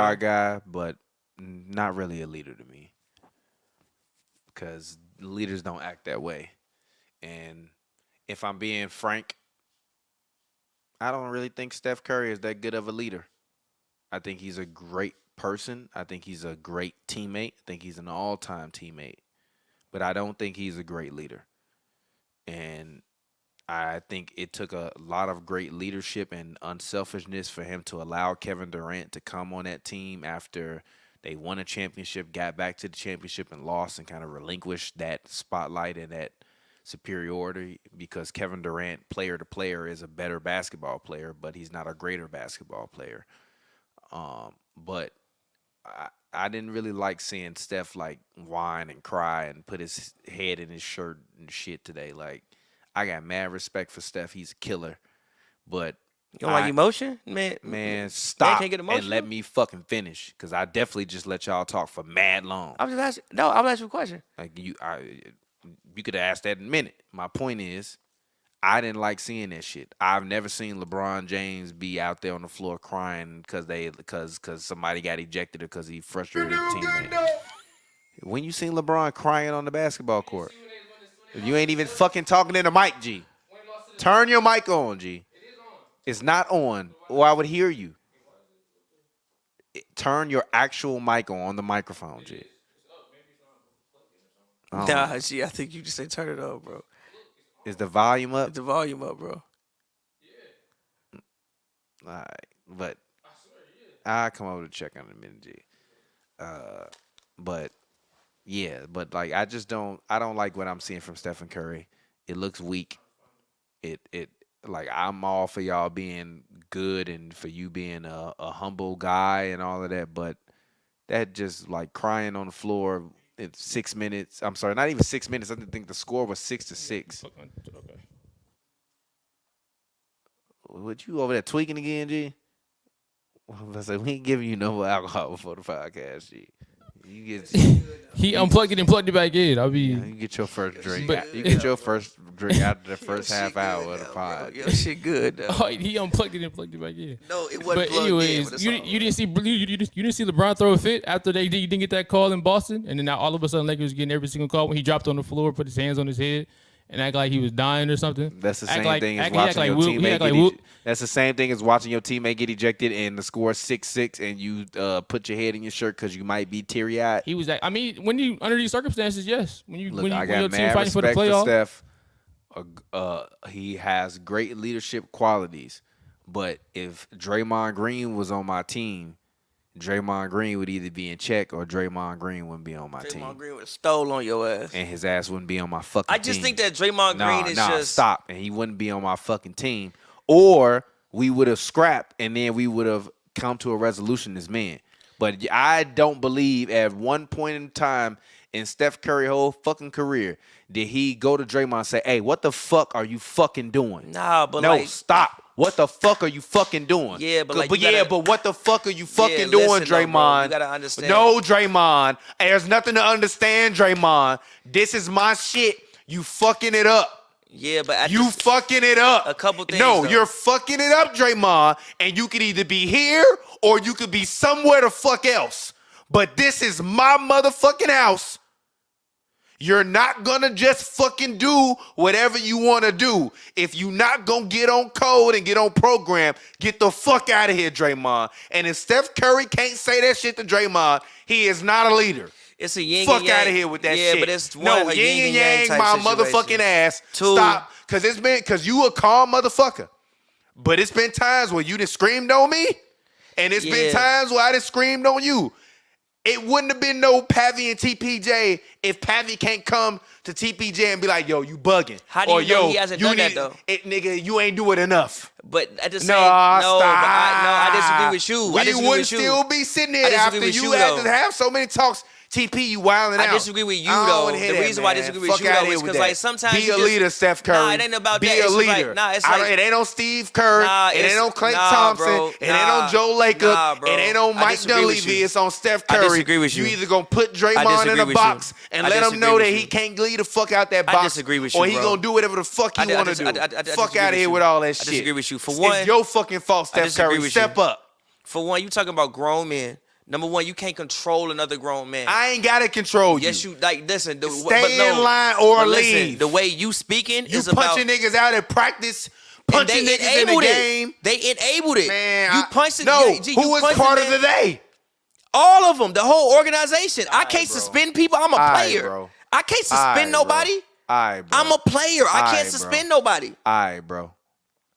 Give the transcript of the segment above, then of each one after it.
our guy, but not really a leader to me because leaders don't act that way. And if I'm being frank, I don't really think Steph Curry is that good of a leader. I think he's a great person. I think he's a great teammate. I think he's an all-time teammate. But I don't think he's a great leader. And I think it took a lot of great leadership and unselfishness for him to allow Kevin Durant to come on that team after they won a championship, got back to the championship and lost and kind of relinquished that spotlight and that superiority because Kevin Durant, player to player, is a better basketball player, but he's not a greater basketball player. But I didn't really like seeing Steph like whine and cry and put his head in his shirt and shit today. Like, I got mad respect for Steph. He's a killer. But you don't like emotion? Man, stop can't get and let me fucking finish. Because I definitely just let y'all talk for mad long. I'm just asking. No, I'm asking you a question. Like you could have asked that in a minute. My point is, I didn't like seeing that shit. I've never seen LeBron James be out there on the floor crying because somebody got ejected or because he frustrated his teammate. When you seen LeBron crying on the basketball court? You ain't even fucking talking in the mic, G. Turn your mic on, G. It's not on, or I would hear you. Turn your actual mic on the microphone, G. Nah, G, I think you just say turn it up, bro. Is the volume up? It's the volume up, bro. All right, but I'll come over to check on it in a minute, G. But yeah, but like I don't like what I'm seeing from Stephen Curry. It looks weak. It like I'm all for y'all being good and for you being a humble guy and all of that, but that just like crying on the floor. It's 6 minutes. I'm sorry, not even 6 minutes. I think the score was 6-6. Okay. What you over there tweaking again, G? I say we ain't giving you no more alcohol before the podcast, G. You get He unplugged it and plugged it back in. you get your first drink. You get your first drink after the first half hour of the pod. Yo, shit good. Though. Oh, he unplugged it and plugged it back in. No, it wasn't. But anyways, you didn't see LeBron throw a fit after you didn't get that call in Boston, and then now all of a sudden Lakers was getting every single call when he dropped on the floor, put his hands on his head, and act like he was dying or something. That's the same thing as watching your teammate That's the same thing as watching your teammate get ejected and the score 6-6 and you put your head in your shirt because you might be teary-eyed. He was like, I mean, when you under these circumstances, yes. When I got your team mad fighting for the respect playoff. for Steph. He has great leadership qualities, but if Draymond Green was on my team, Draymond Green would either be in check or Draymond Green wouldn't be on my team. Draymond Green would have stole on your ass. And his ass wouldn't be on my fucking team. I just think that Draymond Green is just... stop. And he wouldn't be on my fucking team. Or we would have scrapped and then we would have come to a resolution as men. But I don't believe at one point in time in Steph Curry's whole fucking career did he go to Draymond and say, hey, what the fuck are you fucking doing? Nah, but no, stop. What the fuck are you fucking doing? Yeah, but but what the fuck are you fucking doing, listen, Draymond? Bro, you gotta understand. No, Draymond. There's nothing to understand, Draymond. This is my shit. You fucking it up. Yeah, but you fucking it up. A couple things. No, though. You're fucking it up, Draymond. And you could either be here or you could be somewhere the fuck else. But this is my motherfucking house. You're not going to just fucking do whatever you want to do. If you not going to get on code and get on program, get the fuck out of here, Draymond. And if Steph Curry can't say that shit to Draymond, he is not a leader. It's a yin fuck and yang. out of here with that shit. Yeah, but it's one no, a yin and yang my motherfucking ass. Two. Stop. Because you a calm motherfucker. But it's been times where you done screamed on me. And it's been times where I done screamed on you. It wouldn't have been no Pavi and TPJ if Pavi can't come to TPJ and be like, yo, you bugging. How do you know he hasn't done that, though? Nigga, you ain't do it enough. But at the same I disagree with you. We wouldn't still be sitting here after you had to have so many talks. TP, you wilding out. I disagree with you, though. The reason why I disagree with you, though, is because, like, sometimes be a leader, Steph Curry. Nah, it ain't about that. Be a leader. It ain't on Steve Kerr. It ain't on Klay Thompson. It ain't on Joe Lacob. It ain't on Mike Dunleavy. It's on Steph Curry. I disagree with you. You either gonna put Draymond in a box and let him know that he can't lead the fuck out that box. I disagree with you, or he gonna do whatever the fuck he wanna do. Fuck out of here with all that shit. I disagree with you. For one, it's your fucking fault, Steph Curry. Step up. For one, you talking about grown men Number one, you can't control another grown man. I ain't gotta control you. Yes, you like. Listen, stay in line or leave. The way you speaking you is about punching niggas out at practice. Punching niggas in the game. They enabled it. Man, you punched it. No, G, who was part of the day? All of them. The whole organization. I can't suspend people. I'm a player. Bro. I can't suspend nobody. Bro. I'm a player. I can't suspend nobody. All right, bro.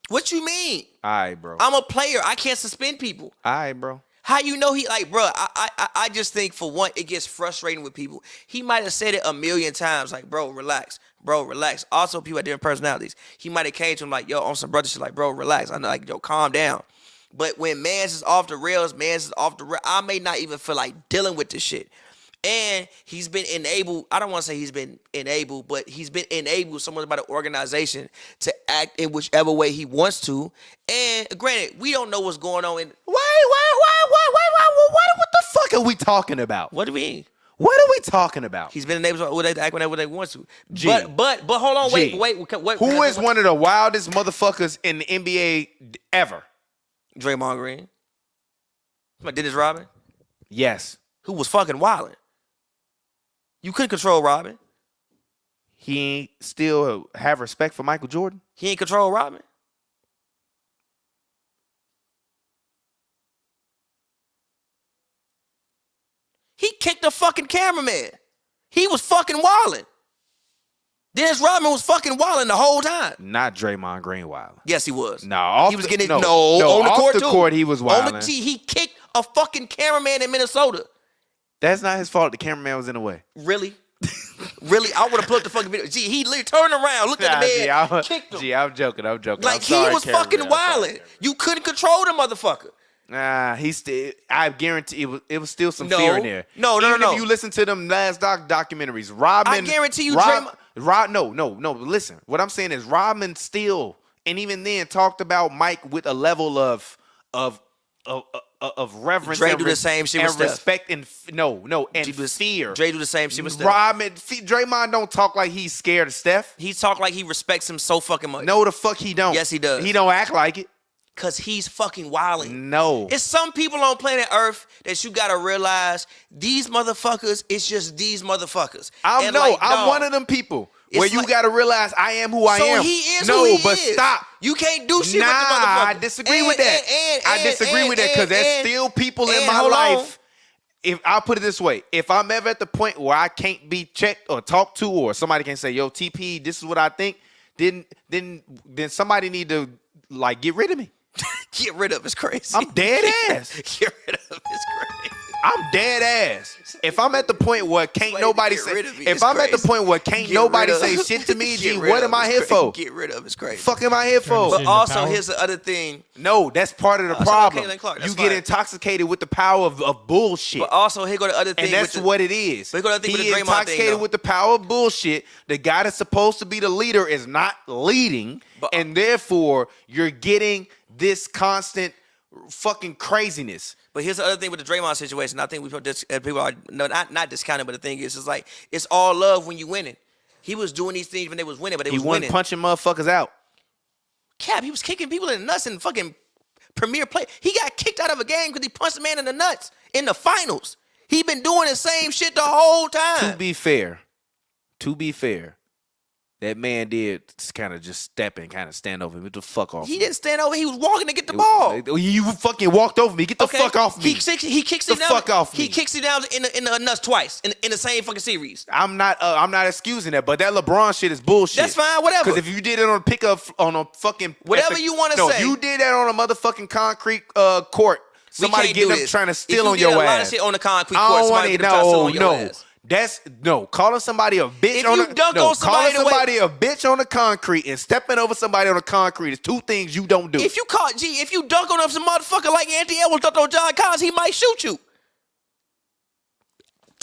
What you mean? All right, bro. I'm a player. I can't suspend people. All right, bro. How you know he like, bro? I just think for one, it gets frustrating with people. He might have said it a million times, like, bro, relax. Bro, relax. Also, people have different personalities. He might have came to him like, yo, on some brother shit, like, bro, relax. I know, like, yo, calm down. But when mans is off the rails, I may not even feel like dealing with this shit. And he's been enabled. I don't want to say he's been enabled, but he's been enabled someone by the organization to act in whichever way he wants to. And granted, we don't know what's going on. What the fuck are we talking about? What do you mean? What are we talking about? He's been enabled to act whenever they want to. But hold on, wait. Who is one of the wildest motherfuckers in the NBA ever? Draymond Green. Dennis Rodman? Yes. Who was fucking wilding? You couldn't control Rodman. He ain't still have respect for Michael Jordan? He ain't control Rodman. He kicked the fucking cameraman. He was fucking wilding. Dennis Rodman was fucking wilding the whole time. Not Draymond Green wilding. Yes, he was. No, he was getting on the court he was wilding. On the tee, he kicked a fucking cameraman in Minnesota. That's not his fault. The cameraman was in the way. Really? Really? I would have put up the fucking video. Gee, he literally turned around, looked at the man, kicked him. Gee, I'm joking. Like, he was fucking wilding. You couldn't control the motherfucker. Nah, he still. I guarantee it was still some fear in there. No. If you listen to them last documentaries, Rodman. I guarantee you, Draymond. No. Listen, what I'm saying is Rodman still, and even then, talked about Mike with a level of reverence. Dre do the same shit with Steph. Respect and fear. Dre do the same shit with Steph. Draymond don't talk like he's scared of Steph. He talk like he respects him so fucking much. No, the fuck he don't. Yes, he does. He don't act like it. Cause he's fucking wilding. No. It's some people on planet Earth that you gotta realize these motherfuckers, it's just these motherfuckers. I'm one of them people where you gotta realize I am who I am. So he is who he is. Stop. You can't do shit with the motherfucker. I disagree with that. I disagree with that because there's still people in my life. If I'll put it this way, if I'm ever at the point where I can't be checked or talked to, or somebody can say, yo, TP, this is what I think, then somebody need to like get rid of me. Get rid of is crazy. I'm dead ass. Get rid of is crazy. I'm dead ass. If I'm at the point where can't nobody say, if I'm at the point where can't nobody say shit to me, G, what am I here for? Get rid of is crazy. Fuck am I here for? But also, here's the other thing. No, that's part of the problem. You get fine. Intoxicated with the power of bullshit. But also, here go the other thing. And that's what it is. But here go the thing with the Draymond intoxicated thing, with the power of bullshit. The guy that's supposed to be the leader is not leading, and therefore you're getting this constant fucking craziness. But here's the other thing with the Draymond situation. I think people are not discounting, but the thing is, it's like it's all love when you winning. He was doing these things when they was winning, but he was winning. Punching motherfuckers out. Cap, he was kicking people in the nuts in fucking premier play. He got kicked out of a game because he punched a man in the nuts in the finals. He been doing the same shit the whole time. To be fair, that man did kind of just step and kind of stand over me. Get the fuck off. He didn't stand over. He was walking to get the ball. You fucking walked over me. Get the fuck off me. He kicks him down. Fuck off me. He kicks him down in the nuts twice in the same fucking series. I'm not excusing that, but that LeBron shit is bullshit. That's fine. Whatever. Because if you did it on a pickup on a fucking whatever you want to say. No, you did that on a motherfucking concrete court. Somebody getting up trying to steal on your ass. A lot of shit on the concrete court. Somebody getting up trying to steal on your ass. Calling somebody a bitch calling somebody a bitch on the concrete and stepping over somebody on the concrete is two things you don't do. If you dunk on some motherfucker like Anthony Edwards dunked on John Collins, he might shoot you.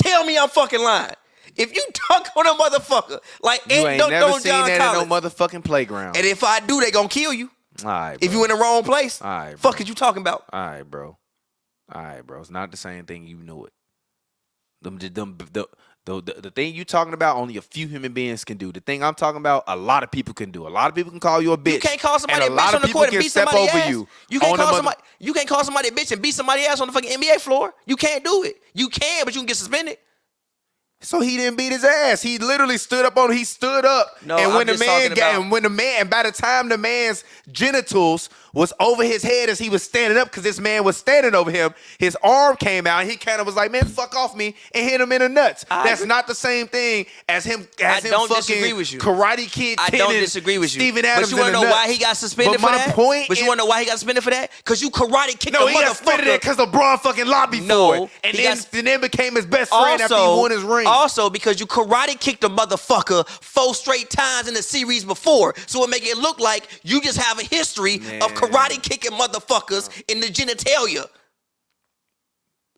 Tell me I'm fucking lying. If you dunk on a motherfucker like you ain't dunked never on seen John that Collins, in no motherfucking playground. And if I do, they gonna kill you. All right, bro. If you in the wrong place. All right, fuck is you talking about? All right, bro. It's not the same thing. You know it. The thing you talking about, only a few human beings can do. The thing I'm talking about, a lot of people can do. A lot of people can call you a bitch. You can't call somebody a and a lot bitch of on the people court and can beat step somebody over ass. you. You can't on call the somebody. You can't call somebody a bitch and beat somebody ass on the fucking NBA floor. You can't do it. You can, but you can get suspended. So he didn't beat his ass. He literally stood up on. He stood up, No, and when I'm just talking about- and by the time the man's genitals was over his head as he was standing up, because this man was standing over him, his arm came out, and he kind of was like, "Man, fuck off me," and hit him in the nuts. That's not the same thing as him. I don't fucking disagree with you. Karate Kid. I don't disagree with you. Steven Adams but you want to know why he got suspended but for my that? Point but you want to know why he got suspended for that? Because you karate kicked no, a he got suspended motherfucker. because LeBron fucking lobbied No, for it, and he then became his best friend after he won his ring. Also, because you karate kicked a motherfucker 4 straight times in the series before, so it make it look like you just have a history of karate kicking motherfuckers in the genitalia.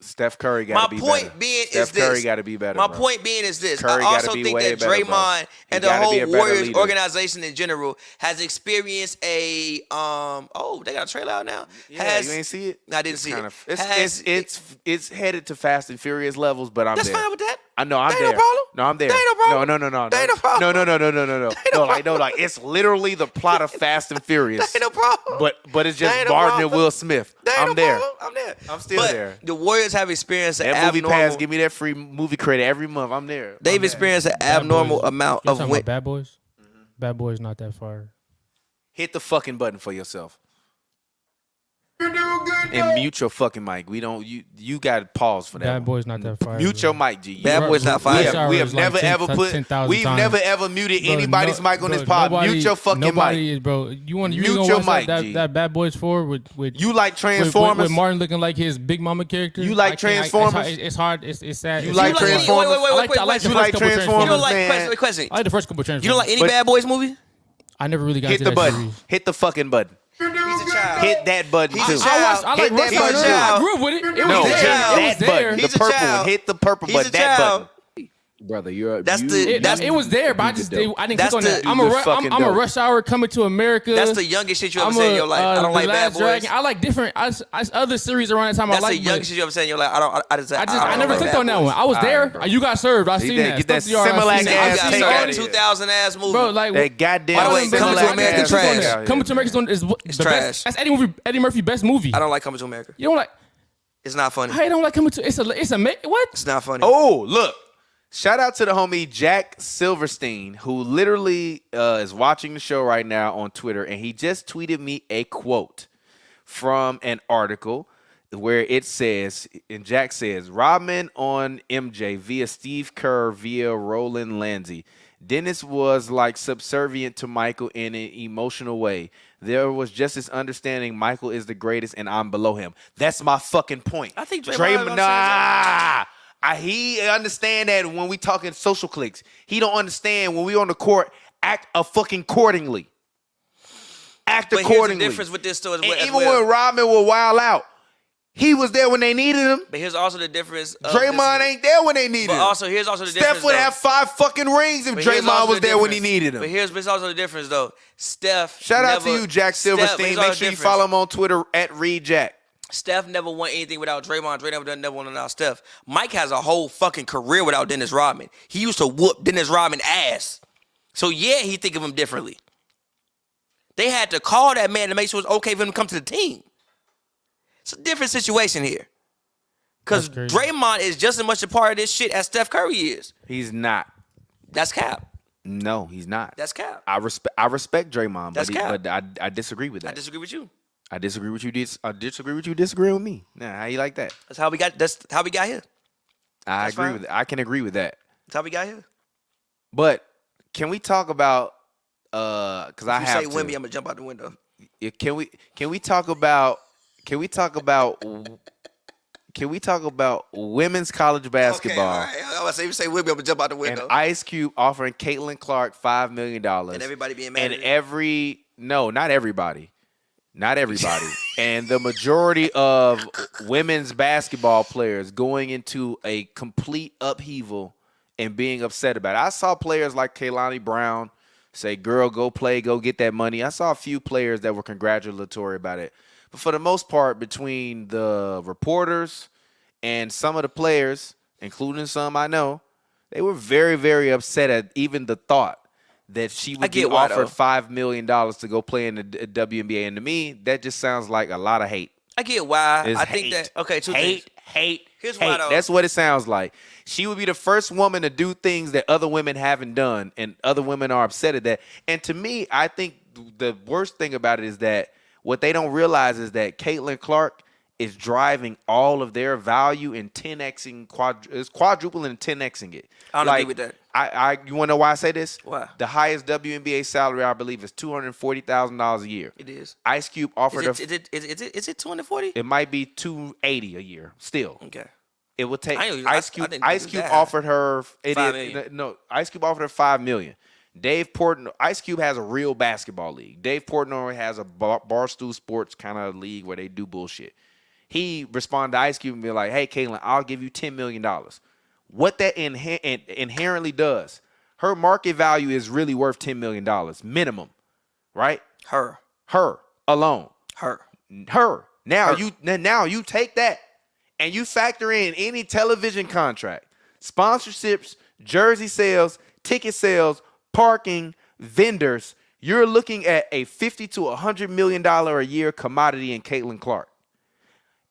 Steph Curry got to be better. Steph Curry got to be better. My bro. point being is this. Curry I also gotta be think way that better, bro. Draymond He and the gotta be whole a better Warriors leader. organization in general has experienced a they got a trailer out now. Yeah, you ain't see it? I didn't see it. It's headed to Fast and Furious levels, but I'm That's there. fine with that. I know I'm That there. ain't no problem. No, I'm there. That ain't no problem. No. That ain't no problem. No, like it's literally the plot of Fast and Furious. That ain't no problem. But it's just That ain't no Barton and problem. Will Smith. That ain't I'm no there. problem. I'm there. I'm still But there. the Warriors have experienced an That movie abnormal. pass, give me that free movie credit every month. I'm there. They've experienced an abnormal amount You of talking win. about Bad Boys? Bad Boys not that far. Hit the fucking button for yourself. And mute your fucking mic. We don't. You got to pause for that. Bad one. Boys not that far. Mute your mic, G. Bad Boys not fire. We have Rush Hour never is like ever 10 put. 10,000 We've times. never ever muted Bro, anybody's no- mic on bro, this pod. nobody- Mute your fucking nobody mic. is, bro. You want Mute you gonna your watch mic, that, G. that Bad Boys 4 with You like with Transformers? Martin looking like his Big Mama character? You like I can't- Transformers? It's hard. It's sad. You It's like sad. Transformers? Wait, I like the You first like couple Transformers? You don't like Man. question. I like the first couple Transformers. You don't like any But- Bad Boys movie? I never really got Hit to the that button. series. Hit the fucking button. He's a child. Hit that button He's too. a child. I like Hit that Rush Hour. button He's a too. child. I grew up with it. It was No, there. hit child. It was that there. button. The He's a purple child. one. Hit the purple He's a button. That child. button. Brother, you're That's you, the- It, that's- it was there, but I That's didn't click That's on that. the- I'm You're a fucking I'm a dope. Rush Hour Coming to America. That's the youngest shit you ever I'm said in your life. I don't The like Bad Last Boys. Dragon. I like different other series around that time. That's I the like. youngest shit you ever said in your life. I never like clicked Bad on that Boys. one. I was All there. right, bro. You got served. I Get seen that- that. get that Stuff DR, I Similac seen that. You ass got take started out in of here. 2000 ass movie. Bro, like That goddamn. By the way, Coming to America trash. Coming to America is the It's best. trash. That's Eddie Murphy's best movie. I don't like Coming to America. You don't like? It's not funny. I don't like Coming to. It's a what? It's not funny. Oh, look. Shout out to the homie Jack Silverstein, who literally is watching the show right now on Twitter, and he just tweeted me a quote from an article where it says, and Jack says, Rodman on MJ via Steve Kerr via Roland Landsey. Dennis was like subservient to Michael in an emotional way. There was just this understanding Michael is the greatest and I'm below him. That's my fucking point. I think Draymond He understand that when we talking social cliques. He don't understand when we on the court, act fucking accordingly. Act But accordingly. here's the difference with this though as And well. even when Rodman will wild out, he was there when they needed him. But here's also the difference. Of Draymond this, ain't there when they needed But him. also, here's also the Steph difference. would though. have 5 fucking rings if But here's Draymond also was the there when he difference. needed him. But here's also the difference though. Steph. Shout out to never- you, Jack Steph- Silverstein. here's Make also sure the you difference. follow him on Twitter at ReedJack. Steph never won anything without Draymond. Draymond never won without Steph. Mike has a whole fucking career without Dennis Rodman. He used to whoop Dennis Rodman ass. So yeah, he think of him differently. They had to call that man to make sure it's okay for him to come to the team. It's a different situation here. Because That's crazy. Draymond is just as much a part of this shit as Steph Curry is. He's not. That's cap. No, he's not. That's cap. I respect Draymond, That's cap. but I disagree with that. I disagree with you. I disagree with you. I disagree with you. Disagree with me. Nah, how you like that? That's how we got here. I That's agree fine. with it. I can agree with that. That's how we got here. But can we talk about? Because I If you have say to. Wimby, I'm gonna jump out the window. Yeah, Can we talk about? Can we talk about? Can we talk about women's college basketball? Okay, all right. I was say if you say Wimby, I'm gonna jump out the And window. Ice Cube offering Caitlin Clark $5 million. And everybody being mad And at it. not everybody. Not everybody. And the majority of women's basketball players going into a complete upheaval and being upset about it. I saw players like Kehlani Brown say, girl, go play, go get that money. I saw a few players that were congratulatory about it. But for the most part, between the reporters and some of the players including some I know, they were very, very upset at even the thought that she would be get why, offered though. $5 million to go play in the WNBA. And to me, that just sounds like a lot of hate. I get why. It's I think hate. that okay, two things. Hate. Here's hate. why, though. That's what it sounds like. She would be the first woman to do things that other women haven't done, and other women are upset at that. And to me, I think the worst thing about it is that what they don't realize is that Caitlin Clark is driving all of their value and 10xing, quadrupling and 10xing it. I don't agree with that. You want to know why I say this? Why? The highest WNBA salary, I believe, is $240,000 a year. It is. Ice Cube offered Is it 240? it might be $280 a year still. Okay. It would take I Ice Cube. didn't think Ice it was Cube that high. offered her $5 million. No, Ice Cube offered her $5 million. Dave Portnoy. Ice Cube has a real basketball league. Dave Portnoy has a Barstool Sports kind of league where they do bullshit. He responded to Ice Cube and be like, "Hey, Caitlin, I'll give you $10 million." What that inherently does, her market value is really worth $10 million minimum, right? Her alone. Her. Now you take that and you factor in any television contract, sponsorships, jersey sales, ticket sales, parking, vendors. You're looking at a $50 to $100 million a year commodity in Caitlin Clark.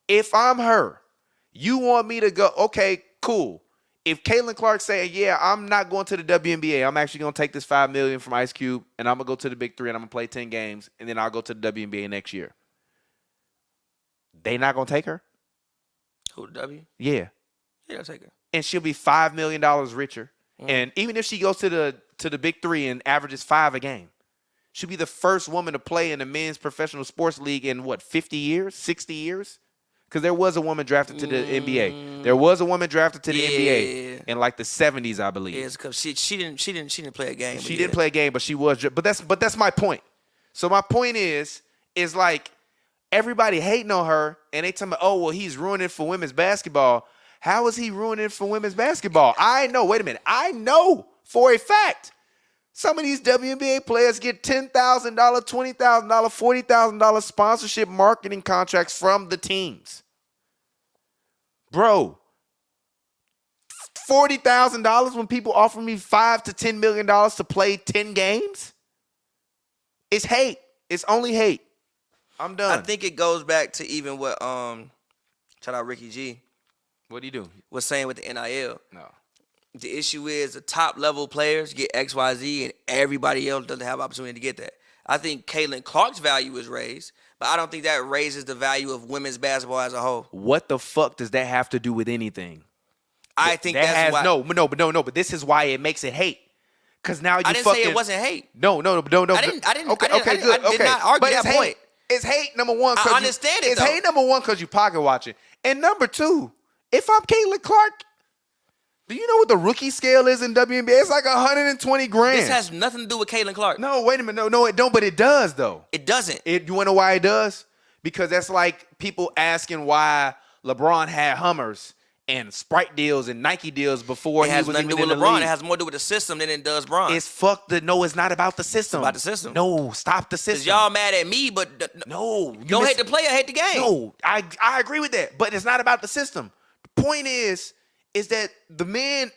If I'm her, you want me to go, okay, cool. If Caitlin Clark saying, yeah, I'm not going to the WNBA, I'm actually going to take this $5 million from Ice Cube and I'm going to go to the Big Three and I'm going to play 10 games and then I'll go to the WNBA next year. They not going to take her? Who, the W? Yeah. Yeah, I'll take her. And she'll be $5 million richer. And even if she goes to the Big Three and averages 5 a game, she'll be the first woman to play in the men's professional sports league in, 50 years, 60 years? Because there was a woman drafted to the NBA. There was a woman drafted to the NBA in like the 70s, I believe. Yeah, it's because she didn't play a game. She didn't play a game, but she was. But that's my point. So my point is like everybody hating on her, and they tell me, oh, well, he's ruining it for women's basketball. How is he ruining it for women's basketball? I know. Wait a minute. I know for a fact some of these WNBA players get $10,000, $20,000, $40,000 sponsorship marketing contracts from the teams. Bro, $40,000 when people offer me $5 to $10 million to play 10 games? It's hate. It's only hate. I'm done. I think it goes back to even what shout out Ricky G. What do you do? Was saying with the NIL. No. The issue is the top level players get XYZ and everybody else doesn't have opportunity to get that. I think Caitlin Clark's value is raised, but I don't think that raises the value of women's basketball as a whole. What the fuck does that have to do with anything? I think that's why. No, but this is why it makes it hate. Because now you I didn't say it wasn't hate. No. I didn't Okay, I good. did Okay. not argue But that it's point. hate. It's hate, number one. I understand it, It's though. hate, number one, because you pocket watching. And number two, if I'm Caitlin Clark, do you know what the rookie scale is in WNBA? It's like 120 grand. This has nothing to do with Caitlin Clark. No, wait a minute. No, it don't, but it does, though. It doesn't. You want to know why it does? Because that's like people asking why LeBron had Hummers and Sprite deals and Nike deals before It he has was nothing to even do in with the LeBron. league. It has more to do with the system than it does Bron. It's no, it's not about the system. It's about the system. No, stop the system. Because y'all mad at me, but No. you don't hate the player, hate the game. No, I agree with that, but it's not about the system. The point is that the men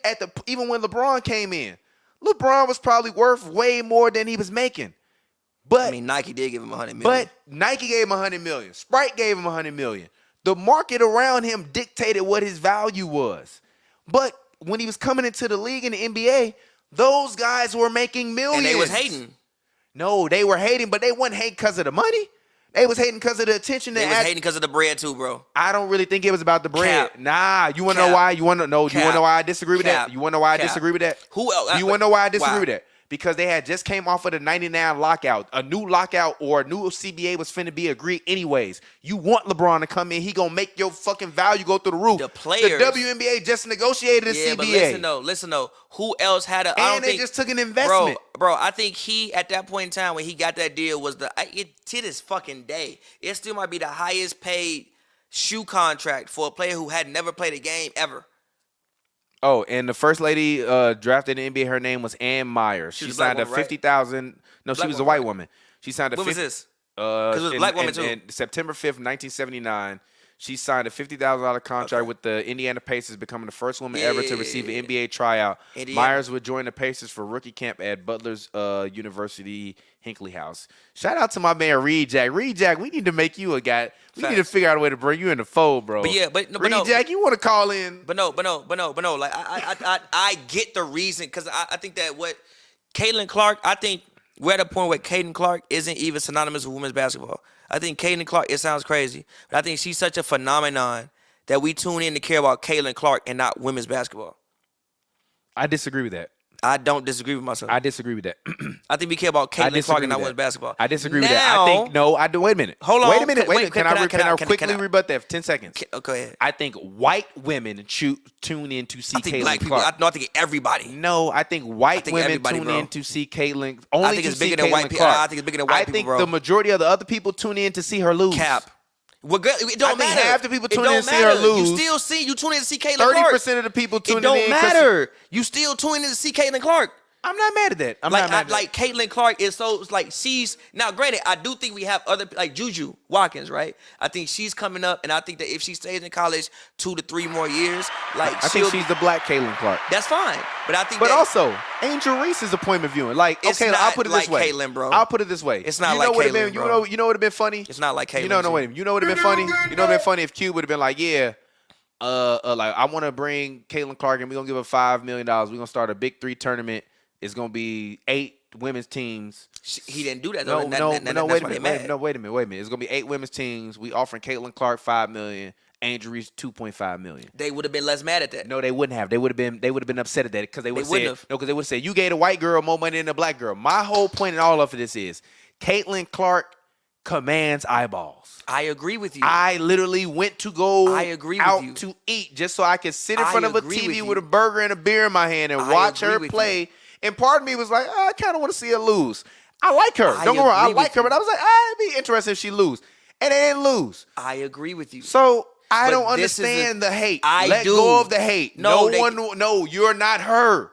even when LeBron came in, LeBron was probably worth way more than he was making. But I mean, Nike did give him $100 million. But Nike gave him $100 million. Sprite gave him $100 million. The market around him dictated what his value was. But when he was coming into the league in the NBA, those guys were making millions. And they was hating. No, they were hating, but they wasn't hating because of the money. They was hating because of the attention. They was hating because of the bread too, bro. I don't really think it was about the bread. Cap. Nah, you want to know why? You want to know why I disagree with that? You want to know why I disagree with that? Who else? You want to know why I disagree with that? Because they had just came off of the 99 lockout. A new lockout or a new CBA was finna be agreed anyways. You want LeBron to come in. He going to make your fucking value go through the roof. The players. The WNBA just negotiated a CBA. But listen though. Who else had a... And they just took an investment. Bro, I think he, at that point in time when he got that deal, was to this fucking day, it still might be the highest paid shoe contract for a player who had never played a game ever. Oh, and the first lady drafted in the NBA, her name was Ann Myers. She signed a $50,000. No, she was a white woman. She signed a. When was this? Because it was a black woman too. In September 5th, 1979, She signed a $50,000 contract with the Indiana Pacers, becoming the first woman ever to receive an NBA tryout. Indiana. Myers would join the Pacers for rookie camp at Butler's University Hinckley House. Shout out to my man Reed Jack. Reed Jack, we need to make you a guy. We need to figure out a way to bring you in the fold, bro. Reed Jack, you want to call in? But no. Like I get the reason, because I think that what Caitlin Clark, I think we're at a point where Caitlin Clark isn't even synonymous with women's basketball. I think Caitlin Clark, it sounds crazy, but I think she's such a phenomenon that we tune in to care about Caitlin Clark and not women's basketball. I disagree with that. I don't disagree with myself. I disagree with that. I think we care about Caitlin Clark and not women's basketball. I disagree with that. I think wait a minute. Hold on. Wait a minute. Can I quickly rebut that for 10 seconds? Go ahead. I think white women tune in to see I think Caitlin black people. Clark. I think everybody. No, I think white women tune in to see Caitlin. Only I think to it's see bigger than Caitlin white people. Clark. I think it's bigger than white people, bro. I think the majority of the other people tune in to see her lose. Cap. Well, it don't I think matter. half the people It tune in don't to see her matter. lose. You tune in to see Caitlin Clark. 30% of the people tune in. It don't matter. You still tune in to see Caitlin Clark. I'm not mad at that. I'm not mad at that. Like Caitlin Clark is so, it's like she's now. Granted, I do think we have other, like Juju Watkins, right? I think she's coming up, and I think that if she stays in college 2 to 3 more years, like I think she's the black Caitlin Clark. That's fine, but I think. But also, Angel Reese is appointment viewing. Like, okay, I'll put it this way. Caitlin, bro. I'll put it this way. It's not like Caitlin, bro. You know what would have been funny? It's not like Caitlin. You know what would have been funny? You know what would have been funny if Cube would have been like, yeah, like I want to bring Caitlin Clark and we're gonna give her $5 million. We're gonna start a Big 3 tournament. It's gonna be 8 women's teams. He didn't do that. No, wait a minute. Wait a minute. It's gonna be 8 women's teams. We offering Caitlin Clark $5 million, Angel Reese $2.5 million. They would have been less mad at that. No, they wouldn't have. They would have been upset at that because they would have said wouldn't have. you gave a white girl more money than a black girl. My whole point in all of this is Caitlin Clark commands eyeballs. I agree with you. I literally went to go out to eat just so I could sit in front of a TV with a burger and a beer in my hand and watch her play. And part of me was like, I kind of want to see her lose. I like her. Don't get me wrong. I like her, but I was like, it'd be interesting if she lose. And they didn't lose. I agree with you. So I don't understand the hate. Let go of the hate. No, you're not her.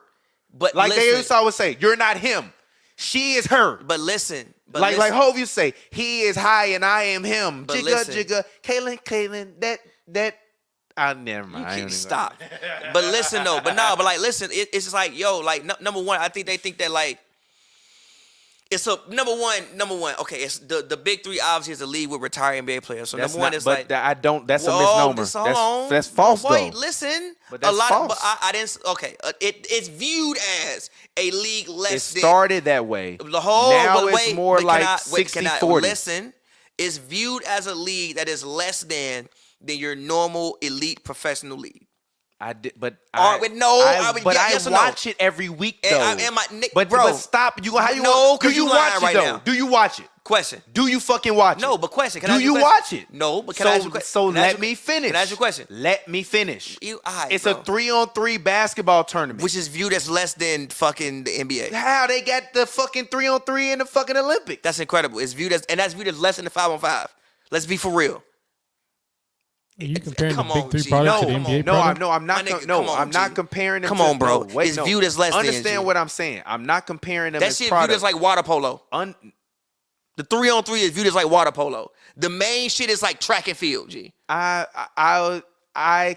But like they used to always say, you're not him. She is her. But listen. Like Hov used to say, he is high and I am him. But Jigga. Caitlin, that. Never mind. You can't stop. But listen though. But like listen. It's just like number one. I think they think that like. It's a number one. Okay, it's the Big 3 obviously is a league with retired NBA players. So that's number one is like I don't. That's a misnomer. That's false though. Wait, listen. But that's false. But I didn't. Okay, it's viewed as a league less. It started that way. The whole now it's more like 60-40. Listen, it's viewed as a league that is less than your normal elite professional league. I did, but I watch it every week though. But stop. Do you watch it though? Do you watch it? Question. Do you fucking watch it? No, but question. Do you watch it? No, but can I ask you a question? So let me finish. Can I ask you a question? Let me finish. It's a 3-on-3 basketball tournament, which is viewed as less than fucking the NBA. How they got the fucking 3-on-3 in the fucking Olympics? That's incredible. It's viewed as less than the 5-on-5. Let's be for real. Are you comparing the Big 3 product to the NBA product? I'm not comparing them. Come on, bro. It's viewed as less than. Understand what I'm saying. I'm not comparing them that as shit product. Viewed as like water polo. The 3-on-3 is viewed as like water polo. The main shit is like track and field, G. I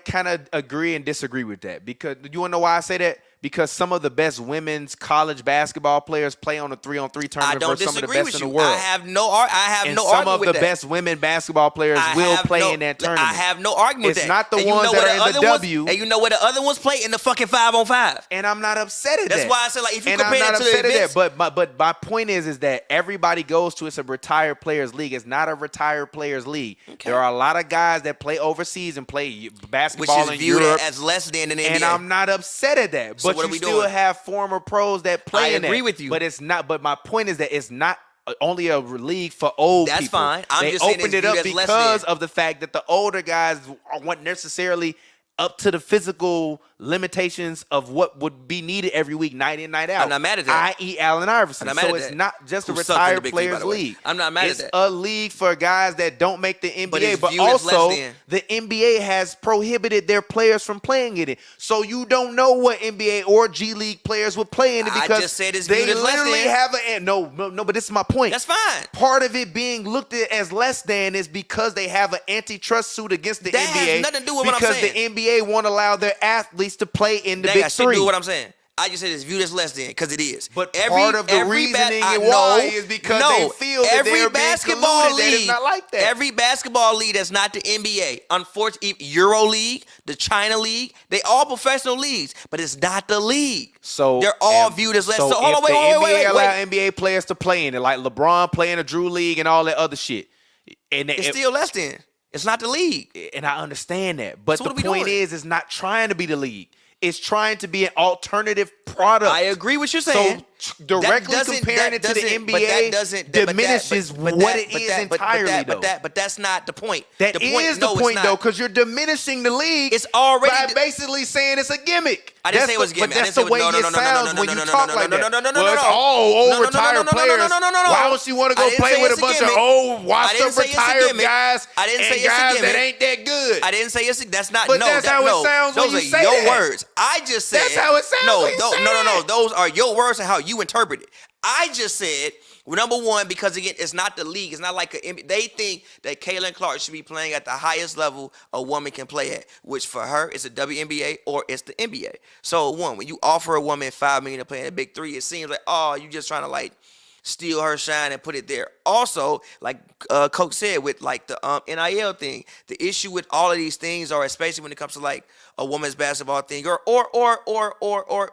kind of agree and disagree with that because you want to know why I say that? Because some of the best women's college basketball players play on the 3-on-3 tournament versus some of the best in the world. I have no argument with that. Some of the best women basketball players will play in that tournament. I have no argument with that. It's not the ones that are in the W. And you know where the other ones play in the fucking 5-on-5. And I'm not upset at that. That's why I said like if you compare it to the events. But my point is that everybody goes to it's a retired players league. It's not a retired players league. Okay. There are a lot of guys that play overseas and play basketball in Europe. Which is viewed as less than an NBA. And I'm not upset at that. So but you still have former pros that play in that. I agree with you. But it's not. But my point is that it's not only a league for old people. That's fine. They opened it up because of the fact that the older guys weren't necessarily up to the physical limitations of what would be needed every week, night in, night out. I'm not mad at that. I.e. Allen Iverson. I'm not mad So at it's that. not just a Who sucked in the retired Big Three, by players the way. league. I'm not mad at It's that. a league for guys that don't make the NBA. it's But viewed as also, less than. the NBA has prohibited their players from playing in it. So you don't know what NBA or G League players would play in it I because just said it's they viewed as less literally than. have a no. But this is my point. That's fine. Part of it being looked at as less than is because they have an antitrust suit against the That NBA. has nothing to do with what I'm because saying. the NBA won't allow their athletes to play in the That Big got shit to Three. do with what I'm saying. I just said it's viewed as less than because it is. But part of the reasoning and why is because they feel that every they're being basketball colluded, that it's not like that. Every basketball league that's not the NBA, unfortunately, Euro League, the China League, they all professional leagues, but it's not the league. So they're all viewed as less. So hold if on, wait, the wait, NBA wait, allow wait. NBA players to play in it, like LeBron playing a Drew League and all that other shit, and It's still less than. It's not the league. and I understand that, but So the what are we point doing? is, it's not trying to be the league. It's trying to be an alternative product. I agree with you saying. Directly That doesn't- comparing that it to the doesn't- but NBA that doesn't- but that- diminishes but what that- it but is that- entirely, though. But that's not the point. That the is no, the it's point, not. though, because you're diminishing the league. It's already by basically saying it's a gimmick. I didn't That's say it was a gimmick. But I that's didn't the say way it was- it no, no, no, sounds no, when no, you no, talk no, like no, that. no, no, no, Well, it's no. all No, old no, no, retired no, no, no, players. no, no, no, no. Why would she want to I go didn't play say with a it's a bunch of gimmick. old, I washed didn't up say it's a retired gimmick. guys I didn't and say it's a guys that gimmick. ain't that good? I didn't say it's. That's not. But no, that's how it no. sounds when Those you are say your that. words. I just said. That's how it sounds No, when you say no, no, no. that. Those are your words and how you interpret it. I just said. Well, number one, because again, it's not the league. It's not like they think that Caitlin Clark should be playing at the highest level a woman can play at, which for her it's a WNBA or it's the NBA. So one, when you offer a woman $5 million to play in the Big Three, it seems like you just trying to like steal her shine and put it there. Also, like Coach said with like the NIL thing, the issue with all of these things, or especially when it comes to like a women's basketball thing, or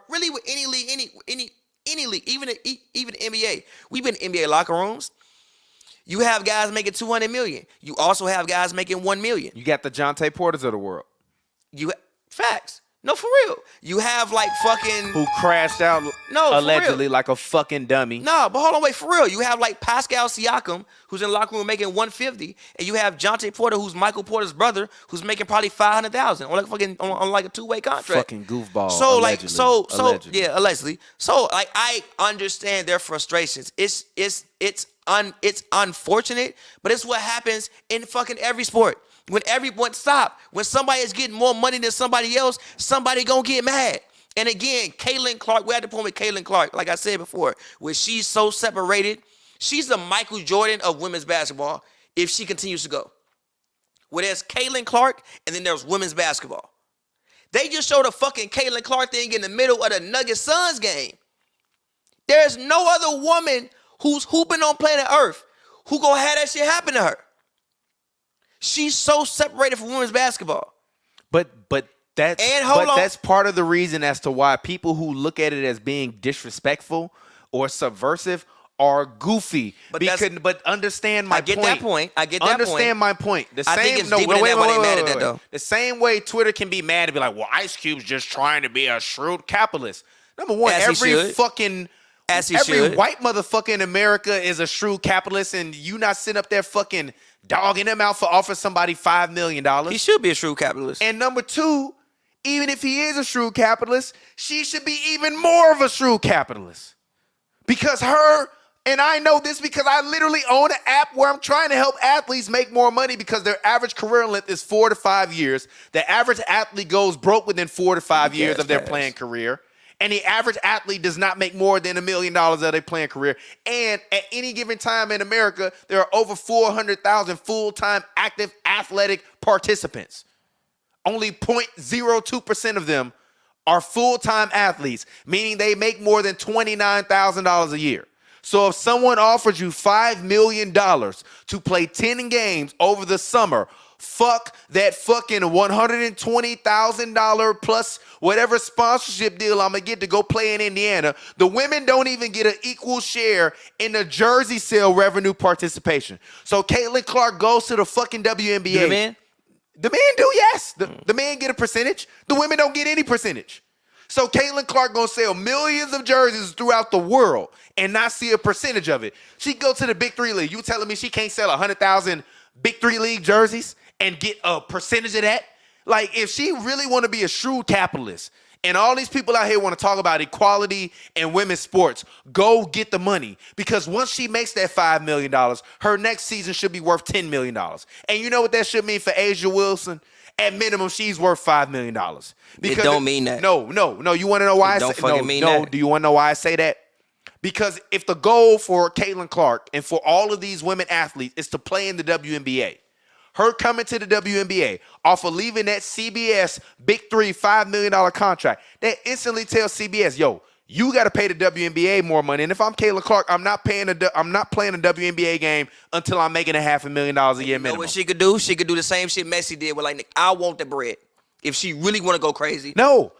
really with any league, any league, even the NBA. We've been in NBA locker rooms. You have guys making $200 million. You also have guys making $1 million. You got the Jonte Porters of the world Facts. No, for real. You have like fucking who crashed out No, for allegedly real. like a fucking dummy. No, but hold on, wait, for real. You have like Pascal Siakam, who's in the locker room making $150, and you have Jonte Porter, who's Michael Porter's brother, who's making probably $500,000 on like fucking on like a two-way contract. Fucking goofball. So allegedly. allegedly. Yeah, allegedly. So like I understand their frustrations. It's unfortunate, but it's what happens in fucking every sport. When somebody is getting more money than somebody else, somebody gonna get mad. And again, Caitlin Clark, we're at the point with Caitlin Clark, like I said before, where she's so separated. She's the Michael Jordan of women's basketball if she continues to go. Where there's Caitlin Clark and then there's women's basketball. They just showed a fucking Caitlin Clark thing in the middle of the Nuggets Suns game. There's no other woman who's hooping on planet Earth who gonna have that shit happen to her. She's so separated from women's basketball. But hold on. that's part of the reason as to why people who look at it as being disrespectful or subversive are goofy. But understand my point. I get that point. Understand my point. I think it's deeper than that why they mad at that, though. The same way Twitter can be mad and be like, well, Ice Cube's just trying to be a shrewd capitalist. Number one, As he should. every white motherfucker in America is a shrewd capitalist, and you not sitting up there fucking dogging them out for offering somebody $5 million. He should be a shrewd capitalist. And number two, even if he is a shrewd capitalist, she should be even more of a shrewd capitalist. Because and I know this because I literally own an app where I'm trying to help athletes make more money because their average career length is 4 to 5 years. The average athlete goes broke within 4 to 5 years of their playing career. And the average athlete does not make more than $1 million of their playing career. And at any given time in America, there are over 400,000 full-time active athletic participants. Only 0.02% of them are full-time athletes, meaning they make more than $29,000 a year. So if someone offers you $5 million to play 10 games over the summer, fuck that fucking $120,000 plus whatever sponsorship deal I'm going to get to go play in Indiana. The women don't even get an equal share in the jersey sale revenue participation. So Caitlin Clark goes to the fucking WNBA. The men? The men do, yes. The men get a percentage. The women don't get any percentage. So Caitlin Clark gonna sell millions of jerseys throughout the world and not see a percentage of it. She go to the Big Three League. You telling me she can't sell 100,000 Big Three League jerseys and get a percentage of that? Like, if she really want to be a shrewd capitalist, and all these people out here want to talk about equality and women's sports, go get the money. Because once she makes that $5 million, her next season should be worth $10 million. And you know what that should mean for Asia Wilson? At minimum, she's worth $5 million. It don't mean that. No. You want to know why I say that? Do you want to know why I say that? Because if the goal for Caitlin Clark and for all of these women athletes is to play in the WNBA, her coming to the WNBA off of leaving that CBS Big Three $5 million contract, that instantly tells CBS, yo, you got to pay the WNBA more money. And if I'm Caitlin Clark, I'm not playing a WNBA game until I'm making $500,000 a year minimum. You know what she could do? She could do the same shit Messi did with, like, Nick, I want the bread. If she really want to go crazy. No,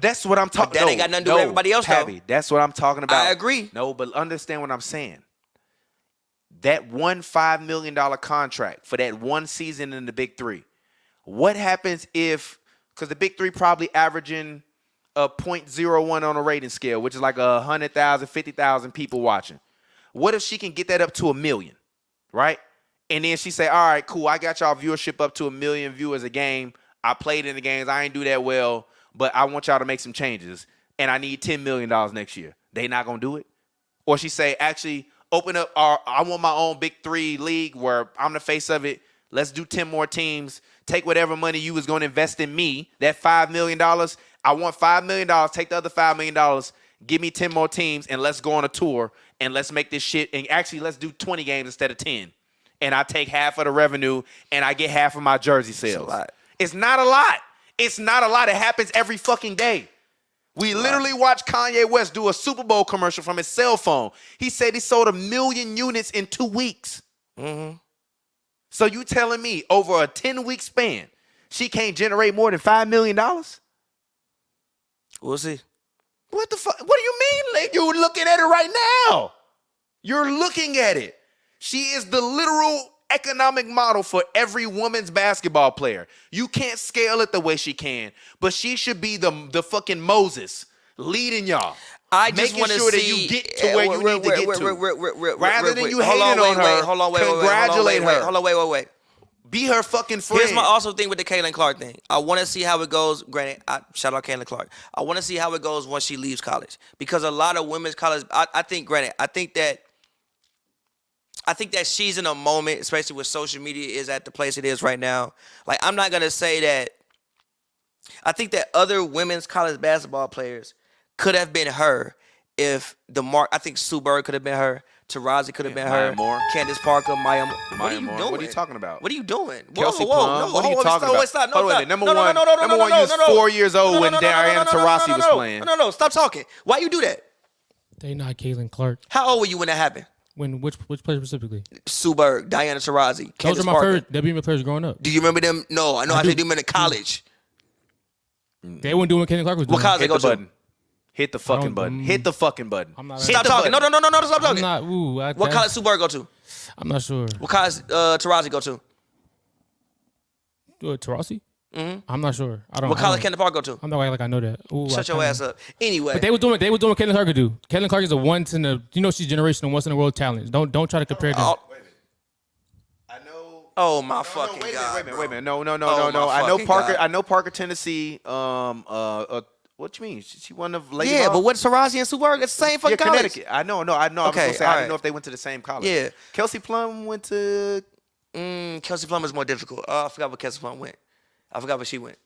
that's what I'm talking about. That ain't got nothing to do with everybody else, Pappy, that's what I'm talking about. I agree. No, but understand what I'm saying. That one $5 million contract for that one season in the Big Three. What happens if, because the Big Three probably averaging a 0.01 on a rating scale, which is like 100,000, 50,000 people watching. What if she can get that up to 1 million, right? And then she say, all right, cool, I got y'all viewership up to 1 million viewers a game. I played in the games. I ain't do that well, but I want y'all to make some changes, and I need $10 million next year. They not going to do it? Or she say, actually, open up I want my own Big Three league where I'm the face of it. Let's do 10 more teams. Take whatever money you was going to invest in me, that $5 million. I want $5 million. Take the other $5 million. Give me 10 more teams, and let's go on a tour, and let's make this shit. And actually, let's do 20 games instead of 10. And I take half of the revenue, and I get half of my jersey sales. It's not a lot. It's not a lot. It happens every fucking day. We literally watched Kanye West do a Super Bowl commercial from his cell phone. He said he sold 1 million units in 2 weeks. Mm-hmm. So you telling me over a 10-week span, she can't generate more than $5 million? We'll see. What the fuck? What do you mean? Like, you're looking at it right now. You're looking at it. She is the literal economic model for every woman's basketball player. You can't scale it the way she can, but she should be the fucking Moses leading y'all. I just want to see that you get to where you need to get to. Rather than you hating on her, congratulate her. Hold on, wait. Be her fucking friend. Here's my also thing with the Caitlin Clark thing. I want to see how it goes. Granted, shout out Caitlin Clark. I want to see how it goes once she leaves college, because a lot of women's college. I think that she's in a moment, especially with social media is at the place it is right now. Like, I'm not gonna say that. I think that other women's college basketball players could have been her if I think Sue Bird could have been her. Tarazi could have been her. Moore. Candace Parker, Maya Moore. What are you Moore. doing? What are you talking about? What are you doing? Kelsey Plum. What are you talking about? Stop. Hold on, number one, you was 4 years old when Diana Taurasi was playing. No, stop talking. Why you do that? They not Caitlin Clark. How old were you when that happened? When which player specifically? Sue Bird, Diana Taurasi, Candace Those are my Parker. favorite WNBA players growing up. Do you remember them? No, I know. I said them in college. They weren't doing what Caitlin Clark was doing. What college they go to? Hit the fucking button. Hit the fucking button. I'm not. Stop talking. No, stop talking. I'm not. What college Sue Bird go to? I'm not sure. What college Tarazi go to? Taurasi? Mm-hmm. I'm not sure. What college Candace Parker go to? I'm not like I know that. Shut your ass up. Anyway, but they were doing what Caitlin Clark could do. Caitlin Clark is a once in a she's generational, once in a world talent. Don't try to compare them. Wait a minute. I know. Oh my fucking god! Wait a minute. No. God. I know Parker, Tennessee. What you mean? She won the Lady Yeah, Ball? but what Tarazi and Sue Bird? It's the same fucking college. Connecticut. I know. I was gonna say I didn't know if they went to the same college. Yeah. Kelsey Plum went to. Kelsey Plum is more difficult. I forgot what Kelsey Plum went. I forgot where she went.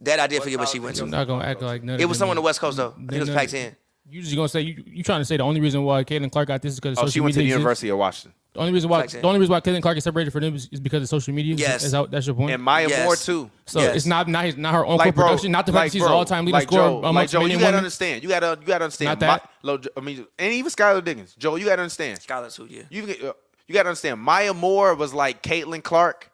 That I did forget where she went to. I'm not gonna act like none. It was somewhere on the West Coast though. I think it was Pac-10. You just gonna say you trying to say the only reason why Caitlin Clark got this is because social media. She went to the University of Washington. The only reason why Caitlin Clark is separated from them is because of social media. Yes, that's your point. And Maya Moore too. So it's not her own production. Not the fact that she's an all-time leader scorer amongst men and women. You gotta understand. You gotta understand. Not that. And even Skylar Diggins. Joel, you gotta understand. Skylar too. Yeah. You gotta understand. Maya Moore was like Caitlin Clark.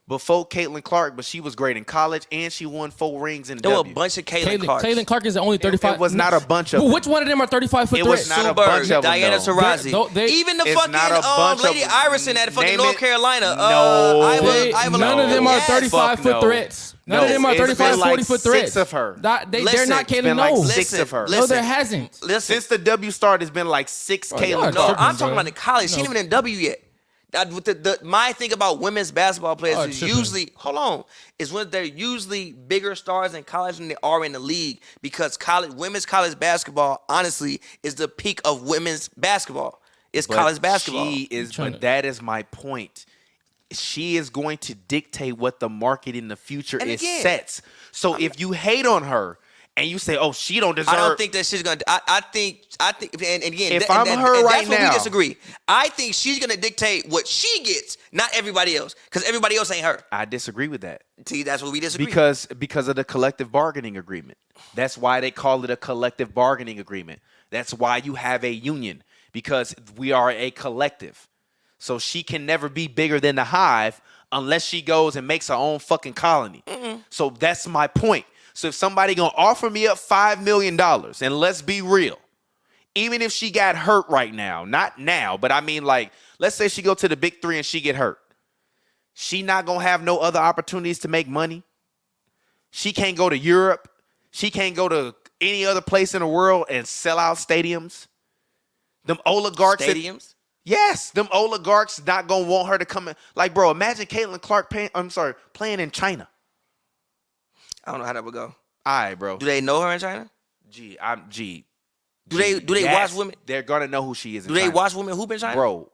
Before Caitlin Clark, but she was great in college, and she won 4 rings in the There were a bunch of Caitlin Clarks. Caitlin Clark is the only 35. It was not a bunch of them. Which one of them are 35 foot It threats? was not a bunch of them, Diana though. Taurasi. Even the It's not a bunch fucking Lady of- Iverson at fucking Name North it. Carolina. No. None of them are Yes. 35 Fuck foot no. threats. None of them are It's 35, been like 40 foot threats. 6 of her. They're Listen, not it's Caitlin. been like No. 6 of her. No, there hasn't. Listen. Since the W started, it's been like 6 Caitlin yeah. No, Clark. I'm talking about in college. She ain't even in W yet. My thing about women's basketball players is tripping. usually is when they're usually bigger stars in college than they are in the league, because women's college basketball honestly is the peak of women's basketball. It's college basketball. But that is my point. She is going to dictate what the market in the future sets. So if you hate on her and you say, "Oh, she don't deserve," I don't think that she's gonna. I think, and again, if I'm her right that's where now, we disagree. I think she's gonna dictate what she gets, not everybody else, because everybody else ain't her. I disagree with that. See, that's what we disagree. Because of the collective bargaining agreement. That's why they call it a collective bargaining agreement. That's why you have a union, because we are a collective. So she can never be bigger than the hive unless she goes and makes her own fucking colony. So that's my point. So if somebody gonna offer me up $5 million, and let's be real, even if she got hurt right now, not now, but I mean, like, let's say she go to the big three and she get hurt. She not gonna have no other opportunities to make money. She can't go to Europe. She can't go to any other place in the world and sell out stadiums. Them oligarchs. Stadiums? Yes, them oligarchs not gonna want her to come in. Like, bro, imagine Caitlin Clark playing in China. I don't know how that would go. All right, bro. Do they know her in China? Do they watch women? They're gonna know who she is. Do they watch women hoop in China? Bro,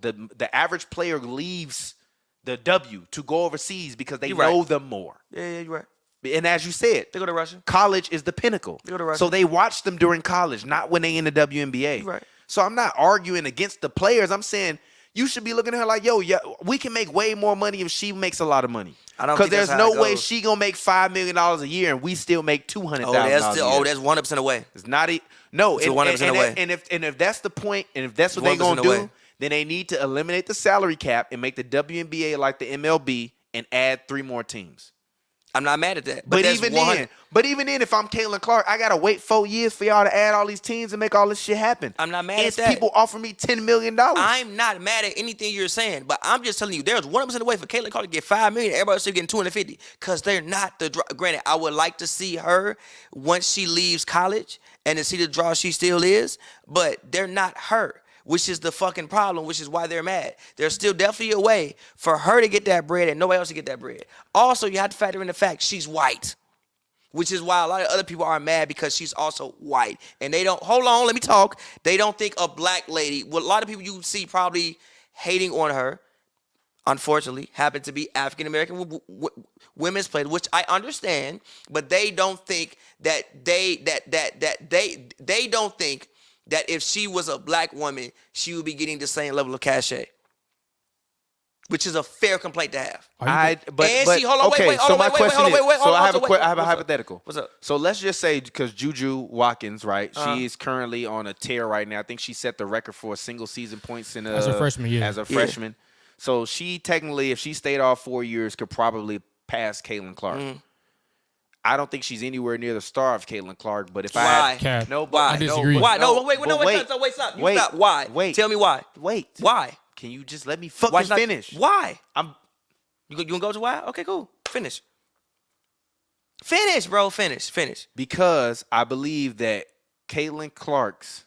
the average player leaves the W to go overseas because they know them more. Yeah, you're right. And as you said, They go to Russia. college is the pinnacle. They go to Russia. So they watch them during college, not when they in the WNBA. You're right. So I'm not arguing against the players. I'm saying you should be looking at her like, yo, yeah, we can make way more money if she makes a lot of money. I don't Because think there's that's how no it way goes. she gonna make $5 million a year and we still make $200,000 That's 100% away. It's not no. It's 100% away. And if that's the point, and if that's what they're 100% gonna do, away. then they need to eliminate the salary cap and make the WNBA like the MLB and add 3 more teams. I'm not mad at that. But even then, if I'm Caitlin Clark, I gotta wait 4 years for y'all to add all these teams and make all this shit happen. I'm not mad and at that. People offer me $10 million. I'm not mad at anything you're saying, but I'm just telling you, there's 100% away for Caitlin Clark to get $5 million. Everybody else still getting $250 because they're not the draw. Granted, I would like to see her once she leaves college and to see the draw she still is, but they're not her, which is the fucking problem, which is why they're mad. There's still definitely a way for her to get that bread and nobody else to get that bread. Also, you have to factor in the fact she's white, which is why a lot of other people are mad because she's also white. And they don't, hold on, let me talk. They don't think a black lady, well, a lot of people you see probably hating on her, unfortunately, happen to be African-American women's players, which I understand, but they don't think that they don't think that if she was a black woman, she would be getting the same level of cachet, which is a fair complaint to have. So my question is, so I have a hypothetical. What's up? So let's just say, because Juju Watkins, right? She's currently on a tear right now. I think she set the record for single season points as a freshman. Yeah, as a freshman. So she technically, if she stayed off 4 years, could probably pass Caitlin Clark. I don't think she's anywhere near the star of Caitlin Clark, but if Why? I disagree. Why? Stop. Stop. Why? Wait. Tell me why. Wait. Why? Can you just let me fucking finish? Why? You gonna go to why? Okay, cool. Finish. Finish, bro. Finish. Because I believe that Caitlin Clark's,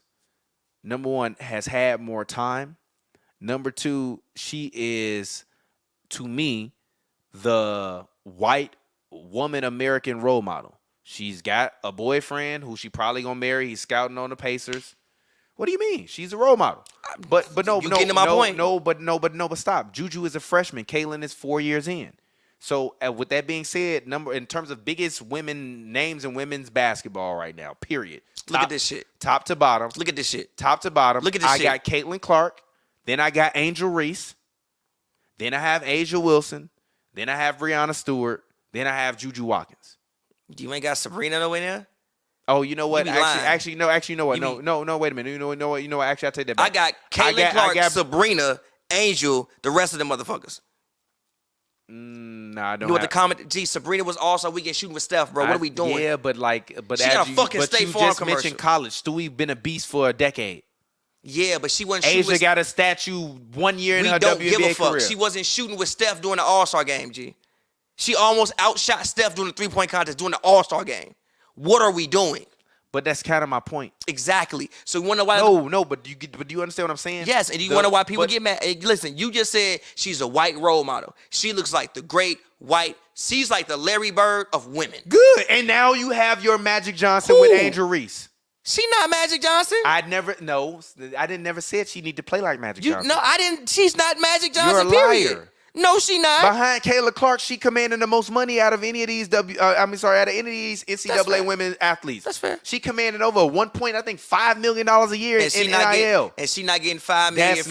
number one, has had more time. Number two, she is, to me, the white woman American role model. She's got a boyfriend who she probably gonna marry. He's scouting on the Pacers. What do you mean? She's a role model. But stop. Juju is a freshman. Caitlin is 4 years in. So with that being said, in terms of biggest women names in women's basketball right now, period. Look at this shit. Top to bottom. Look at this shit. Top to bottom. Look at this shit. I got Caitlin Clark. Then I got Angel Reese. Then I have Asia Wilson. Then I have Breanna Stewart. Then I have Juju Watkins. You ain't got Sabrina over there? Oh, you know what? You Actually, you know what? No, wait a minute. You know what? Actually, I take that back. I got Caitlin Clark, Sabrina, Angel, the rest of them motherfuckers. Nah, I don't. You know what the comment? Gee, Sabrina was also weekend shooting with Steph, bro. What are we doing? Yeah, but she got a fucking State Farm just commercial. mentioned college. Stewie been a beast for a decade. Yeah, but she wasn't Asia shooting with got a statue 1 year in her We don't WNBA give a fuck. career. She wasn't shooting with Steph during the All-Star game, G. She almost outshot Steph during the three-point contest during the All-Star game. What are we doing? But that's kind of my point. Exactly. So you want to know why? No, but do you understand what I'm saying? Yes, and you want to know why people get mad? Hey, listen, you just said she's a white role model. She looks like the great white. She's like the Larry Bird of women. Good. And now you have your Magic Johnson with Angel Reese. She not Magic Johnson. I didn't never said she need to play like Magic Johnson. No, I didn't. She's not Magic Johnson. You're a period. liar. No, she not. Behind Kayla Clark, she commanding the most money out of any of these out of any of these NCAA women athletes. That's fair. She commanded over $5 million a year in NIL. And she not getting $5 million.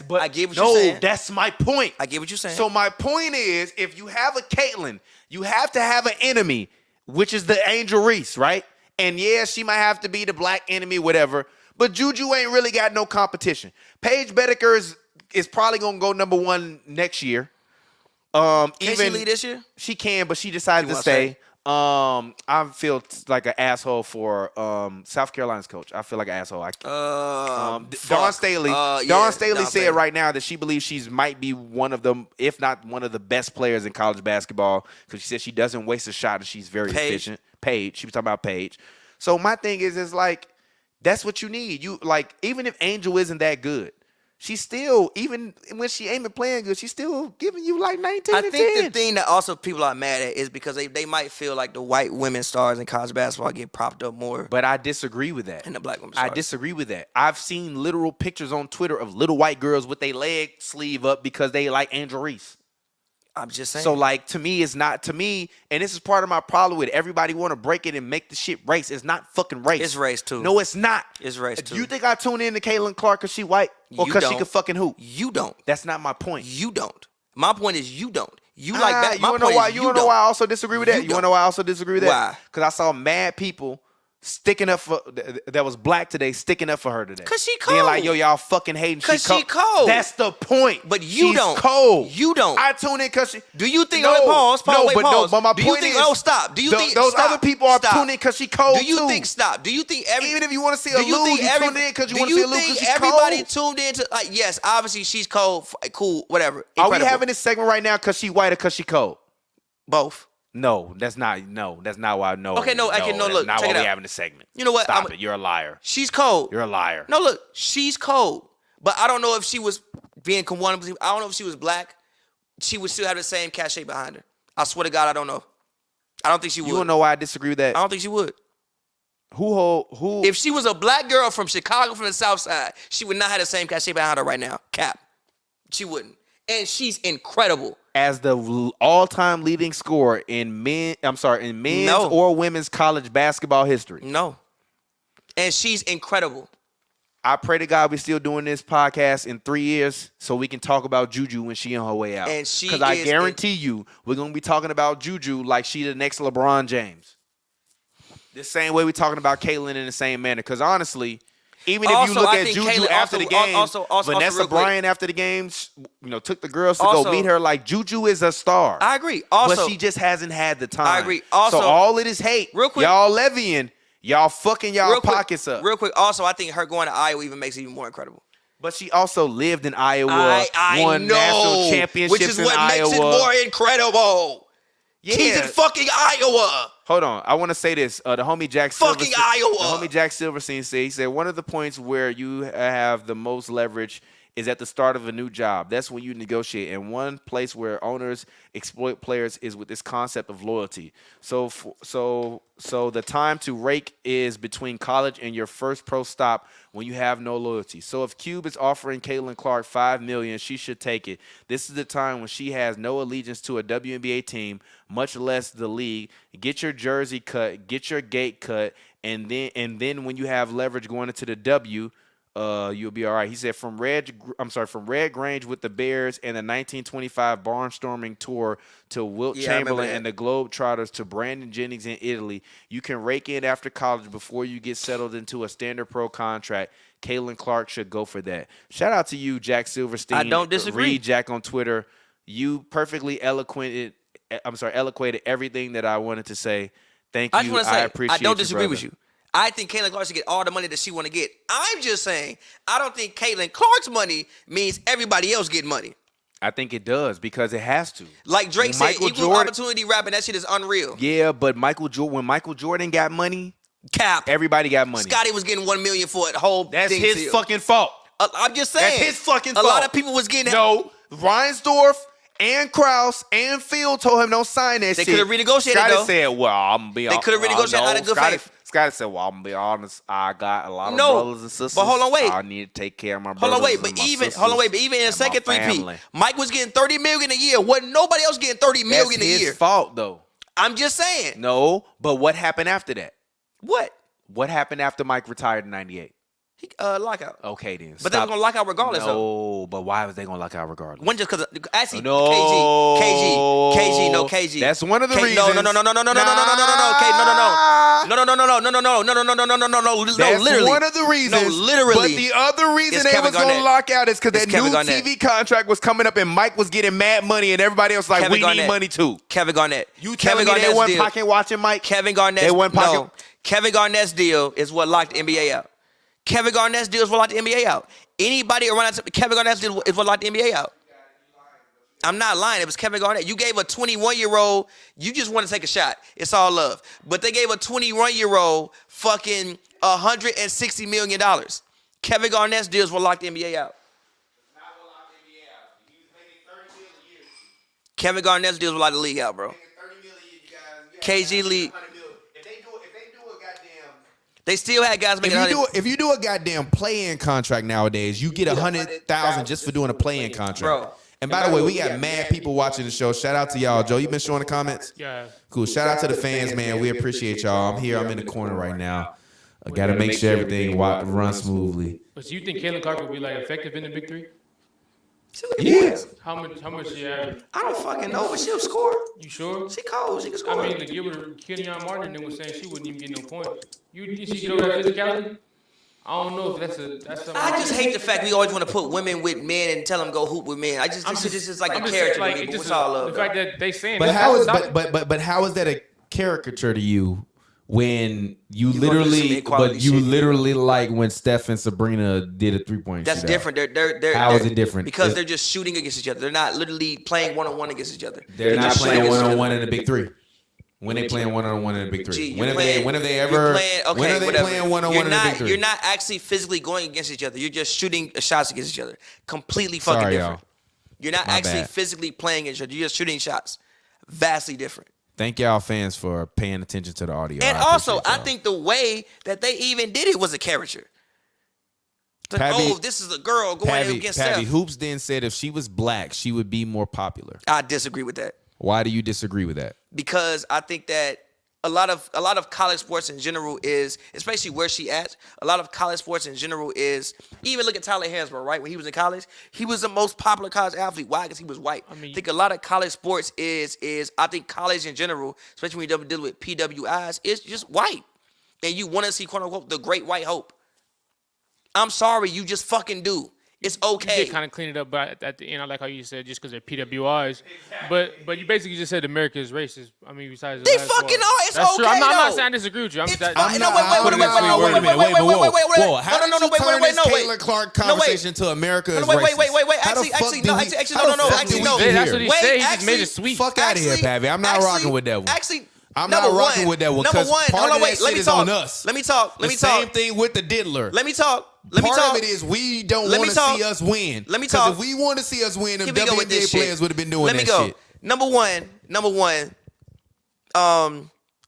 But I get what you're saying. That's my point. I get what you're saying. So my point is, if you have a Caitlyn, you have to have an enemy, which is the Angel Reese, right? And yeah, she might have to be the black enemy, whatever. But Juju ain't really got no competition. Paige Bedecker is probably gonna go number 1 next year. Can she lead this year? She can, but she decided to stay. I feel like an asshole for South Carolina's coach. I feel like an asshole. Dawn Staley. Dawn Staley said right now that she believes she's might be one of them, if not one of the best players in college basketball, because she said she doesn't waste a shot and she's very efficient. Paige. She was talking about Paige. So my thing is like, that's what you need. You like, even if Angel isn't that good, she's still, even when she ain't been playing good, she's still giving you like 19 and 10. I think the thing that also people are mad at is because they might feel like the white women stars in college basketball get propped up more. But I disagree with that. And the black women stars. I disagree with that. I've seen literal pictures on Twitter of little white girls with their leg sleeve up because they like Angel Reese. I'm just saying. So, like, to me, it's not, to me, and this is part of my problem with it. Everybody want to break it and make the shit race. It's not fucking race. It's race, too. No, it's not. It's race, too. You think I tune in to Caitlin Clark because she white or because she can fucking hoop? You don't. That's not my point. You don't. My point is you don't. You like that. You want to know why I also disagree with that? You want to know why I also disagree with that? Why? Because I saw mad people sticking up for that was black today, sticking up for her today. Cause she cold. Being like, yo, y'all fucking hating. Cause she cold. That's the point. But you She's don't. cold. You don't. I tune in because she. Do you think? No, Pause. no, Wait, but pause. no. But my do you point think? is, oh, stop. Do you think those stop, other people are stop. tuning in because she cold Do you too? think? Stop. Do you think even if you want to see a lose, you tune in because you want to see a lose because she's everybody cold? tuned in to like? Yes, obviously she's cold. Cool. Whatever. Are Incredible. we having this segment right now because she white or because she cold? Both. No, that's not why. No. Okay, no. That's look, not check why it we out. having this segment. You know what? Stop it. You're a liar. She's cold. You're a liar. No, look, she's cold. But I don't know if she was being one. I don't know if she was black. She would still have the same cachet behind her. I swear to God, I don't know. I don't think she would. You don't know why I disagree with that? I don't think she would. Who? If she was a black girl from Chicago, from the South Side, she would not have the same cachet behind her right now. Cap. She wouldn't. And she's incredible. As the all-time leading scorer in men's or women's college basketball history. No. And she's incredible. I pray to God we're still doing this podcast in 3 years so we can talk about Juju when she on her way out. Because I guarantee you we're going to be talking about Juju like she the next LeBron James. The same way we're talking about Caitlyn in the same manner. Because honestly, even if you look at Juju after the game, Vanessa Bryant after the games, took the girls to go meet her. Like, Juju is a star. I agree. Also, but she just hasn't had the time. I agree. Also, so all of this hate, real quick, y'all levying, y'all fucking y'all pockets up. Real quick. Also, I think her going to Iowa even makes it even more incredible. But she also lived in Iowa, won national championships which is in what Iowa. makes it more incredible. Yeah. She's in fucking Iowa. Hold on. I want to say this. The homie Jack fucking Iowa. The homie Jack Silverstein said, he said, one of the points where you have the most leverage is at the start of a new job. That's when you negotiate. And one place where owners exploit players is with this concept of loyalty. So the time to rake is between college and your first pro stop when you have no loyalty. So if Cube is offering Caitlin Clark $5 million, she should take it. This is the time when she has no allegiance to a WNBA team, much less the league. Get your jersey cut, get your gate cut, and then when you have leverage going into the W, you'll be all right. He said from Red Grange with the Bears and the 1925 barnstorming tour to Wilt Chamberlain and the Globetrotters to Brandon Jennings in Italy, you can rake in after college before you get settled into a standard pro contract. Caitlin Clark should go for that. Shout out to you, Jack Silverstein. I don't disagree. Read Jack on Twitter. You perfectly eloquated everything that I wanted to say. Thank you. I appreciate you. I don't disagree with you. I think Caitlin Clark should get all the money that she want to get. I'm just saying, I don't think Caitlin Clark's money means everybody else getting money. I think it does because it has to. Like Drake said, equal opportunity rapping, that shit is unreal. Yeah, but when Michael Jordan got money, Cap. Everybody got money. Scotty was getting $1 million for a whole That's thing his too. fucking fault. I'm just saying. That's his fucking fault. A lot of people was getting No, Reinsdorf and Krause and Phil told him don't sign that They shit. could have renegotiated Scotty though. said, well, I'm going to be They could have renegotiated out of good faith. Scotty said, well, I'm going to be honest. I got a lot of No, brothers and sisters. but hold on, wait. I need to take care of my brothers Hold on, wait, and but my even sisters even in the and second my 3P, family. Mike was getting $30 million a year. Wasn't nobody else getting $30 million That's a his year. fault, though. I'm just saying. No, but what happened after that? What? What happened after Mike retired in 98? He lockout. Okay, then. But they were gonna lock out regardless though. No, but why was they going to lock out regardless? One just because actually No. KG. That's one of the reasons. No, literally. That's one of the reasons. No, literally. But the other reason It's they Kevin was going to Garnett. lock out is because that It's new Kevin Garnett. TV contract was coming up and Mike was getting mad money and everybody else like, Kevin we Garnett. need money too. Kevin Garnett. You Kevin telling me they Garnett's weren't deal. pocket watching Mike? Kevin Garnett's They weren't pocket. no. Kevin Garnett's deal is what locked the NBA out. Kevin Garnett's deal is what locked the NBA out. Anybody around that, Kevin Garnett's deal is what locked the NBA out. I'm not lying. It was Kevin Garnett. You gave a 21-year-old, you just want to take a shot. It's all love. But they gave a 21-year-old fucking $160 million. Kevin Garnett's deal is what locked the NBA out. Kevin Garnett's deal is what locked the league out, bro. KG League. They still had guys making If you do a goddamn play-in contract nowadays, you get 100,000 just for doing a play-in contract. Bro. And by the way, we got mad people watching the show. Shout out to y'all, Joe. You been showing the comments? Yeah. Cool. Shout out to the fans, man. We appreciate y'all. I'm here. I'm in the corner right now. I got to make sure everything runs smoothly. But do you think Caitlin Clark will be like effective in the Big Three? Yeah. How much she average? I don't fucking know, but she'll score. You sure? She cold. She can score. I mean, like Gilbert, Kenyon Martin, then was saying she wouldn't even get no points. You see Joe that physicality? I don't know if that's something. I just hate the fact we always want to put women with men and tell them go hoop with men. This is like a character to me, but what's all love? The fact that they saying But that- how is that's- but how is that a caricature to you when you gonna do some literally equality shit. like when Steph and Sabrina did a 3-point That's shootout? different. How is it different? Because It's- they're just shooting against each other. They're not literally playing one-on-one against each other. They're not just playing shooting against each one-on-one other. in the Big Three. When they playing one-on-one in the Big Three? Gee, When you're have they playing- ever? you're playing- okay, when are they whatever. playing one-on-one in the Big Three? You're not actually physically going against each other. You're just shooting shots against each other. Completely fucking Sorry, different. y'all. You're not My actually bad. physically playing against each other. You're just shooting shots. Vastly different. Thank y'all fans for paying attention to the audio. And I also, appreciate I y'all. think the way that they even did it was a caricature. It's like, Pavi- oh, this is a girl going against Pavi Steph. Hoops then said if she was black, she would be more popular. I disagree with that Why do you disagree with that? because I think that a lot of college sports in general is, especially where she at, a lot of college sports in general is, even look at Tyler Hansbrough, right? When he was in college, he was the most popular college athlete. Why? Because he was white. I think a lot of college sports is I think college in general, especially when you deal with PWIs, is just white. And you want to see, quote unquote, the great white hope. I'm sorry, you just fucking do. It's You okay. did kind of clean it up, but at the end, I like how you said just because they're PWIs. But you basically just said America is racist. I mean, besides the They last fucking part. are. It's That's true. okay, I'm not though. saying I disagree with you. I'm It's just, fine. No, Whoa, how did you turn this Caitlin Clark conversation to America is Wait. racist? How the Actually, fuck did no. we- Actually, how the no. fuck Actually, did no. we get That's here? what he said. He just made it sweet. Fuck outta here, Pavi. I'm not rocking with that one. Actually, I'm not rocking with that one because part of that shit is on us. Let me talk. The same thing with the diddler. Let me talk. Part of it is we don't Let me want to talk. see us win. Let me 'Cause talk. if we want to see us win, them Here we go with WNBA this players shit. would have been doing Let me that go. shit. Number one.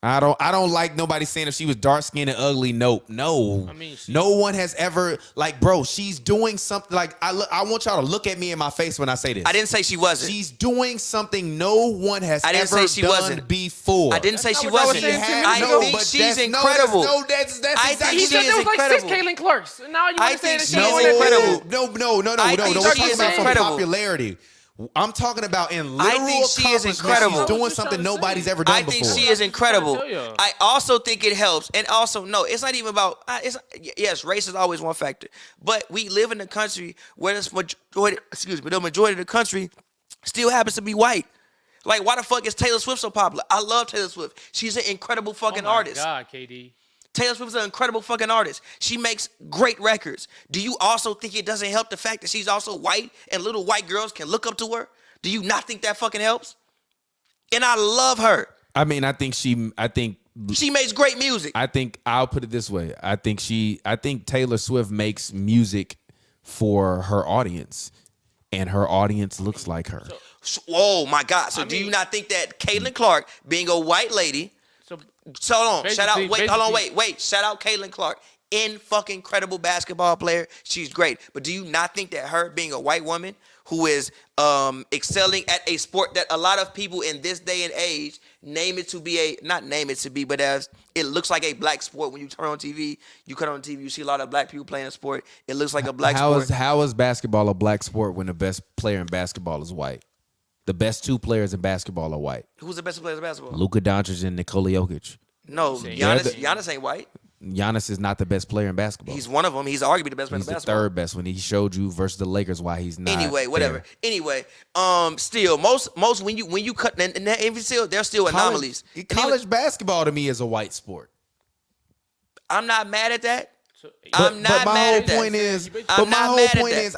I don't like nobody saying if she was dark skinned and ugly. Nope. No. I mean, no one has ever bro. She's doing something I want y'all to look at me in my face when I say this. I didn't say she wasn't. She's doing something no one has I didn't ever say she done wasn't. before. I didn't say she not what I was wasn't. saying 2 minutes I ago. think but she's that's- incredible. That's I exactly think He she said is there was like 6 incredible. Caitlin Clarks. Now you I want to say think that she she is wasn't incredible. No. I We're think talking she is about from incredible. popularity. I'm talking about in I literal think she is accomplishments. incredible. She's doing What you something trying to nobody's say? ever done I before. think she is incredible. tell y'all. I also think it helps. And also, no, it's not even about, yes, race is always one factor. But we live in a country where the majority of the country still happens to be white. Like, why the fuck is Taylor Swift so popular? I love Taylor Swift. She's an incredible fucking artist. Oh my God, KD. Taylor Swift is an incredible fucking artist. She makes great records. Do you also think it doesn't help the fact that she's also white and little white girls can look up to her? Do you not think that fucking helps? And I love her. I mean, I think She makes great music. I think I'll put it this way. I think Taylor Swift makes music for her audience, and her audience looks like her. Oh my God! So do you not think that Caitlin Clark, being a white lady, so hold on, shout out, wait, shout out Caitlin Clark, incredible basketball player. She's great, but do you not think that her being a white woman who is excelling at a sport that a lot of people in this day and age but as it looks like a black sport when you turn on TV, you see a lot of black people playing a sport. It looks like a black sport. How is basketball a black sport when the best player in basketball is white? The best two players in basketball are white. Who's the best player in basketball? Luka Doncic and Nikola Jokic. No, Giannis ain't white. Giannis is not the best player in basketball. He's one of them. He's arguably the best player in basketball. He's the third best when he showed you versus the Lakers why he's not. Anyway, whatever. there. Anyway, still most when you cut and even still there's still anomalies. College basketball to me is a white sport. I'm not mad at that. But my whole point is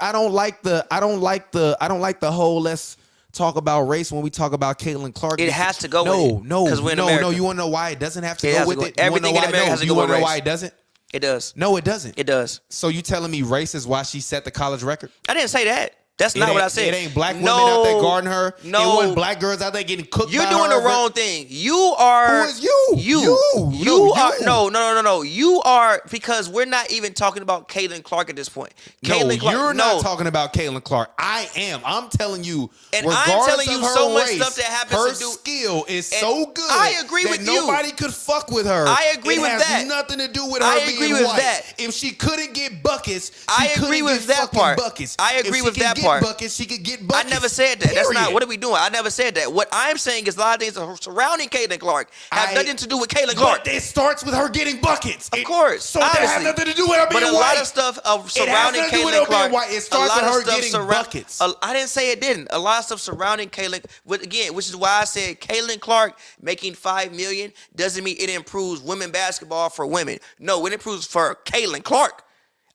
I don't like the whole let's talk about race when we talk about Caitlin Clark. It has to go with it. No, because we're in America. No, you want to know why it doesn't have to It go has with to go. it? Everything in America has to go You want with to know race. why it doesn't? It does. No, it doesn't. It does. So you telling me race is why she set the college record? I didn't say that. That's not what I said. It ain't black women out there guarding her. No. It wasn't black girls out there getting cooked You're by doing her. the wrong thing. You are. Who is you? You are. No. You are, because we're not even talking about Caitlin Clark at this point. Caitlin Clark, you're not talking about Caitlin Clark. I am. I'm telling you. And regardless I'm telling you of her so much race, stuff that happens her to do. skill is And so good. I agree that with you. nobody could fuck with her. I agree with that. It has nothing to do with I her agree being with white. that. If she couldn't get buckets, she I couldn't agree with get that fucking part. buckets. I agree if with she could that get part. buckets, she could get buckets. I never said that. That's not. Period. What are we doing? I never said that. What I'm saying is a lot of things surrounding Caitlin Clark have nothing to do with Caitlin Clark. But it starts with her getting buckets. Of course. So that has nothing to do with her being But a white. lot of stuff surrounding It has nothing to do with Caitlin her being Clark. white. It starts with her getting buckets. I didn't say it didn't. A lot of stuff surrounding Caitlin, which is why I said Caitlin Clark making $5 million doesn't mean it improves women basketball for women. No, it improves for Caitlin Clark.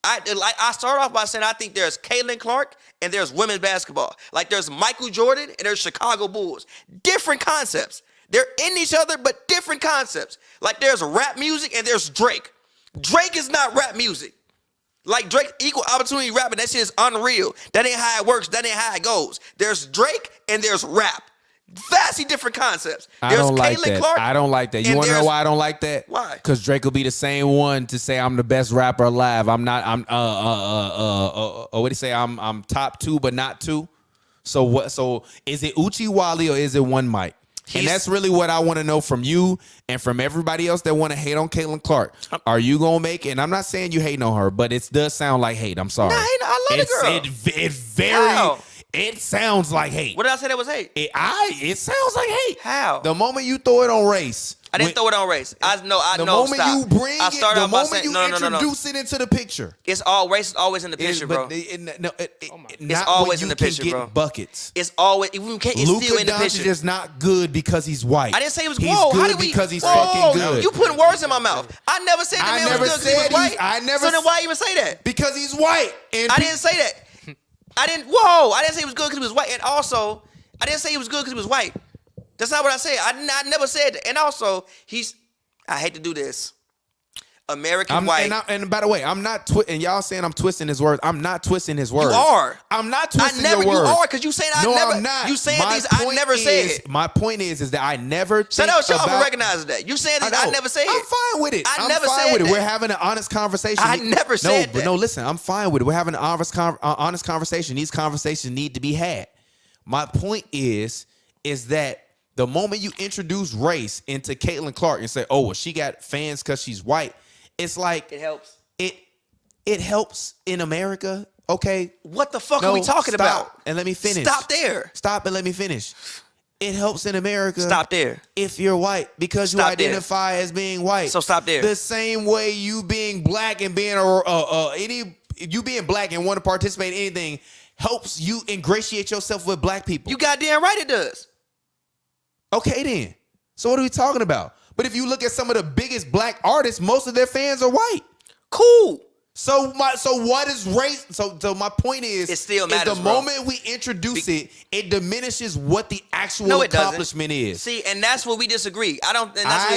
I start off by saying I think there's Caitlin Clark and there's women's basketball. Like there's Michael Jordan and there's Chicago Bulls. Different concepts. They're in each other, but different concepts. Like there's rap music and there's Drake. Drake is not rap music. Like Drake, equal opportunity rapping, that shit is unreal. That ain't how it works. That ain't how it goes. There's Drake and there's rap. Vastly different concepts. I There's don't like Caitlin that. Clark, I don't like that. You want to know why I don't like that? Why? Because Drake will be the same one to say I'm the best rapper alive. I'm not. What do you say? I'm top 2, but not 2. So what? So is it Uchi Wally or is it one Mike? And that's really what I want to know from you and from everybody else that want to hate on Caitlin Clark. Are you gonna make? And I'm not saying you hating on her, but it does sound like hate. I'm sorry. Nah, I love the girl. It's very. How? It sounds like hate. What did I say that was hate? It sounds like hate. How? The moment you throw it on race. I didn't throw it on race. I know. The moment stop. you bring I it, started the off by moment saying, you introduce it into the picture. It's all race is always in the picture, bro. It's always in the picture, get bro. Buckets. It's always it's Luka still in the Doncic picture. is not good because he's white. I didn't say he was. He's Whoa, good how did we? because he's whoa, fucking good. You putting words in my mouth. I never said the I man never was good because he was said white. I never. So then why even say that? Because he's white. And I didn't say that. I didn't. Whoa! I didn't say he was good because he was white. And also, I didn't say he was good because he was white. That's not what I said. I never said that. And also, I hate to do this. American white. And by the way, I'm not and y'all saying I'm twisting his words. I'm not twisting his words. You are. I'm not twisting your words. You are because you saying I'm not. You saying my these I never said. My point is that I never. Shut up, y'all for about, recognizing that. You saying these I never said. I'm fine with it. I never fine said with it. that. We're having an honest conversation. I never said that. No, listen. I'm fine with it. We're having an honest conversation. These conversations need to be had. My point is that the moment you introduce race into Caitlin Clark and say, "Oh, well, she got fans because she's white," it's like it helps. It helps in America. Okay. What the fuck are we talking about? And let me finish. Stop there. Stop and let me finish. It helps in America. Stop there. If you're white, because you identify as being white. So stop there. The same way you being black and being you being black and want to participate in anything helps you ingratiate yourself with black people. You goddamn right it does. Okay then. So what are we talking about? But if you look at some of the biggest black artists, most of their fans are white. Cool. So what is race? So my point is, It still is matters, the bro. moment we introduce it diminishes what the actual No, it doesn't. accomplishment is. See, and that's where we disagree. I don't. And that's I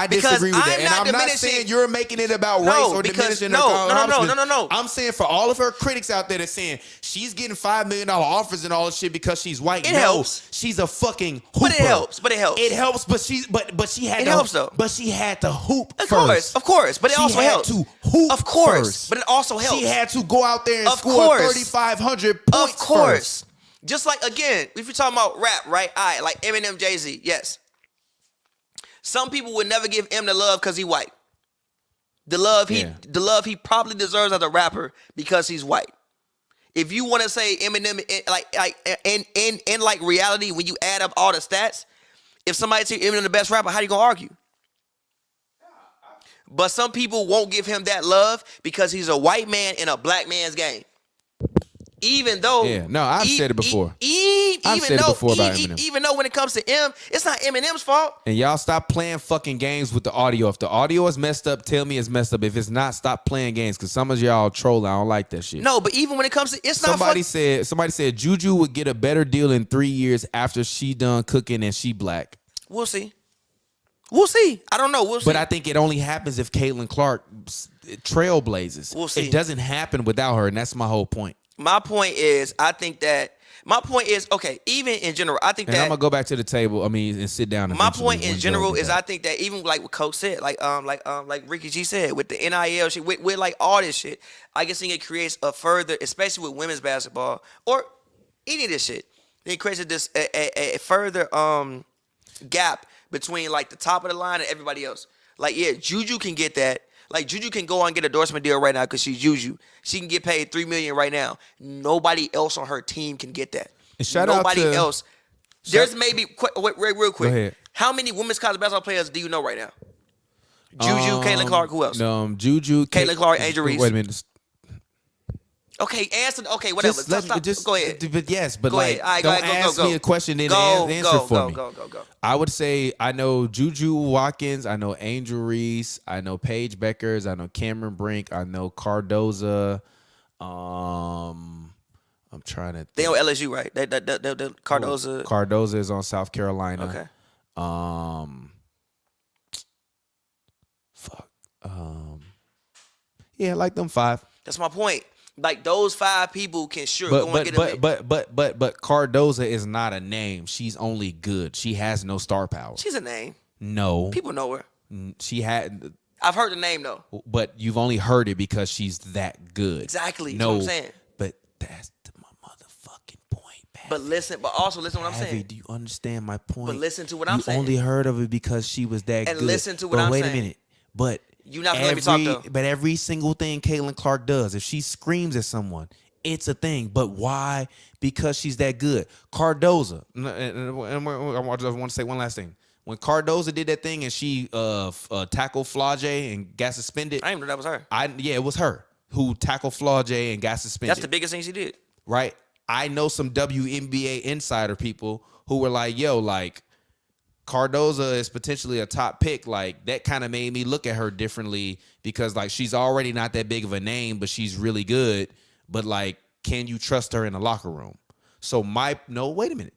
disagree with that, and I'm not saying you're making it about race or diminishing her accomplishment. No. I'm saying for all of her critics out there that saying she's getting $5 million offers and all this shit because she's white. It helps. She's a fucking hooper. But it helps. It helps, but she had It to, helps though. But she had to hoop Of first. course, but it She also had helps. to hoop Of course, first. but it also helps. She had to go out there and Of score course. 3,500 points Of course. first. Just like, again, if you're talking about rap, right? All right, like Eminem, Jay-Z, yes. Some people would never give M the love because he's white. The love he probably deserves as a rapper because he's white. If you want to say Eminem, in like reality, when you add up all the stats, if somebody say Eminem the best rapper, how you gonna argue? But some people won't give him that love because he's a white man in a black man's game. Even though, I've said it before. I've said it before about Eminem. Even though when it comes to M, it's not Eminem's fault. And y'all stop playing fucking games with the audio. If the audio is messed up, tell me it's messed up. If it's not, stop playing games because some of y'all trolling. I don't like that shit. No, but even when it comes to, it's Somebody not. Somebody said Juju would get a better deal in 3 years after she done cooking and she black. We'll see. We'll see. I don't know. We'll see. But I think it only happens if Caitlin Clark trailblazes. We'll see. It doesn't happen without her, and that's my whole point. My point is, okay, even in general, I think And that I'm gonna go back to the table. And sit down. my point in general is I think that even like what Coach said, like Ricky G said, with the NIL shit, with like all this shit, I guess think it creates a further, especially with women's basketball or any of this shit, it creates a further gap between like the top of the line and everybody else. Like, yeah, Juju can get that. Like, Juju can go on and get an endorsement deal right now because she's Juju. She can get paid $3 million right now. Nobody else on her team can get that. And shout Nobody out to, else. There's maybe wait, real quick. Go ahead. How many women's college basketball players do you know right now? Juju, Caitlin Clark, who else? Juju, Caitlin Clark, Angel Reese. Wait a minute. Okay, answer. Okay, whatever. Stop. Go ahead. But yes, but Go like, ahead. All right, don't go ahead. ask me a question and answer for me. Go. I would say I know Juju Watkins, I know Angel Reese, I know Paige Beckers, I know Cameron Brink, I know Cardoza. I'm trying to think. They on LSU, right? The Cardoza. Cardoza is on South Carolina. Okay. Yeah, like them 5. That's my point. Like, those 5 people can go and get a But Cardoza is not a name. She's only good. She has no star power. She's a name. No. People know her. She had. I've heard the name though. But you've only heard it because she's that good. Exactly. No, That's what I'm saying. But that's my motherfucking point, Pavi. But also listen to what I'm saying. Do you understand my point? But listen to what I'm saying. You only heard of it because she was that good. And listen to what I'm saying. saying. Wait a minute. But you're not gonna let me talk though. But every single thing Caitlin Clark does, if she screams at someone, it's a thing. But why? Because she's that good. Cardoza. And I just want to say one last thing. When Cardoza did that thing and she tackled Flau'jae and got suspended. I didn't know that was her. It was her who tackled Flau'jae and got suspended. That's the biggest thing she did. Right? I know some WNBA insider people who were like, yo, like, Cardoza is potentially a top pick. Like, that kind of made me look at her differently because, like, she's already not that big of a name, but she's really good. But, like, can you trust her in the locker room? So my point in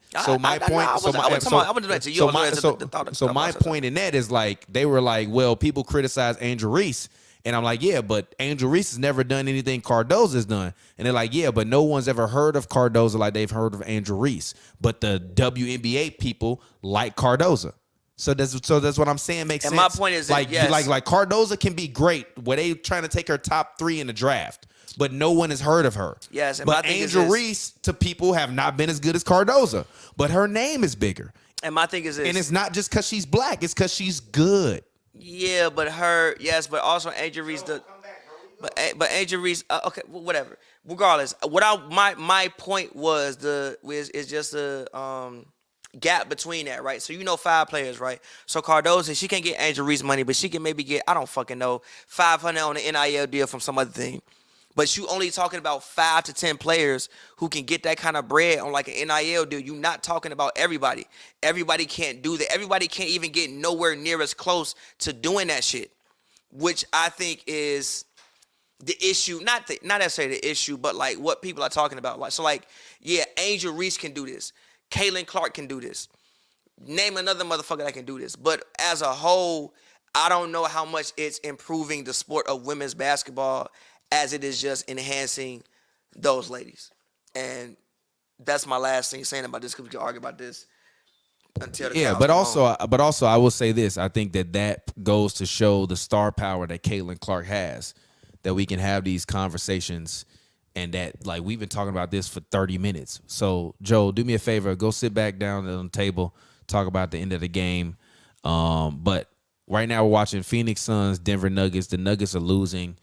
that is like they were like, well, people criticize Angel Reese, and I'm like, yeah, but Angel Reese has never done anything Cardoza's done, and they're like, yeah, but no one's ever heard of Cardoza like they've heard of Angel Reese, but the WNBA people like Cardoza. So that's what I'm saying makes sense. And my point is, like, yes. like Cardoza can be great where they trying to take her top 3 in the draft. But no one has heard of her. Yes, and but Angel Reese to people have not been as good as Cardoza. But her name is bigger. And my thing is this. And it's not just because she's black. It's because she's good. Yeah, but but also Angel Reese. But Angel Reese. Okay, whatever. Regardless, my point is just a gap between that, right? So 5 players, right? So Cardoza, she can't get Angel Reese money, but she can maybe get, I don't fucking know, $500 on the NIL deal from some other thing. But you only talking about 5 to 10 players who can get that kind of bread on like an NIL deal. You're not talking about everybody. Everybody can't do that. Everybody can't even get nowhere near as close to doing that shit. which I think is the issue, not necessarily the issue, but like what people are talking about. Like, so like, yeah, Angel Reese can do this. Caitlin Clark can do this. Name another motherfucker that can do this. But as a whole, I don't know how much it's improving the sport of women's basketball as it is just enhancing those ladies. And that's my last thing saying about this, because we can argue about this until the Yeah, cows but come home. also, I will say this. I think that goes to show the star power that Caitlin Clark has, that we can have these conversations, and that, like, we've been talking about this for 30 minutes. So, Joe, do me a favor. Go sit back down on the table, talk about the end of the game. But right now we're watching Phoenix Suns, Denver Nuggets. The Nuggets are losing.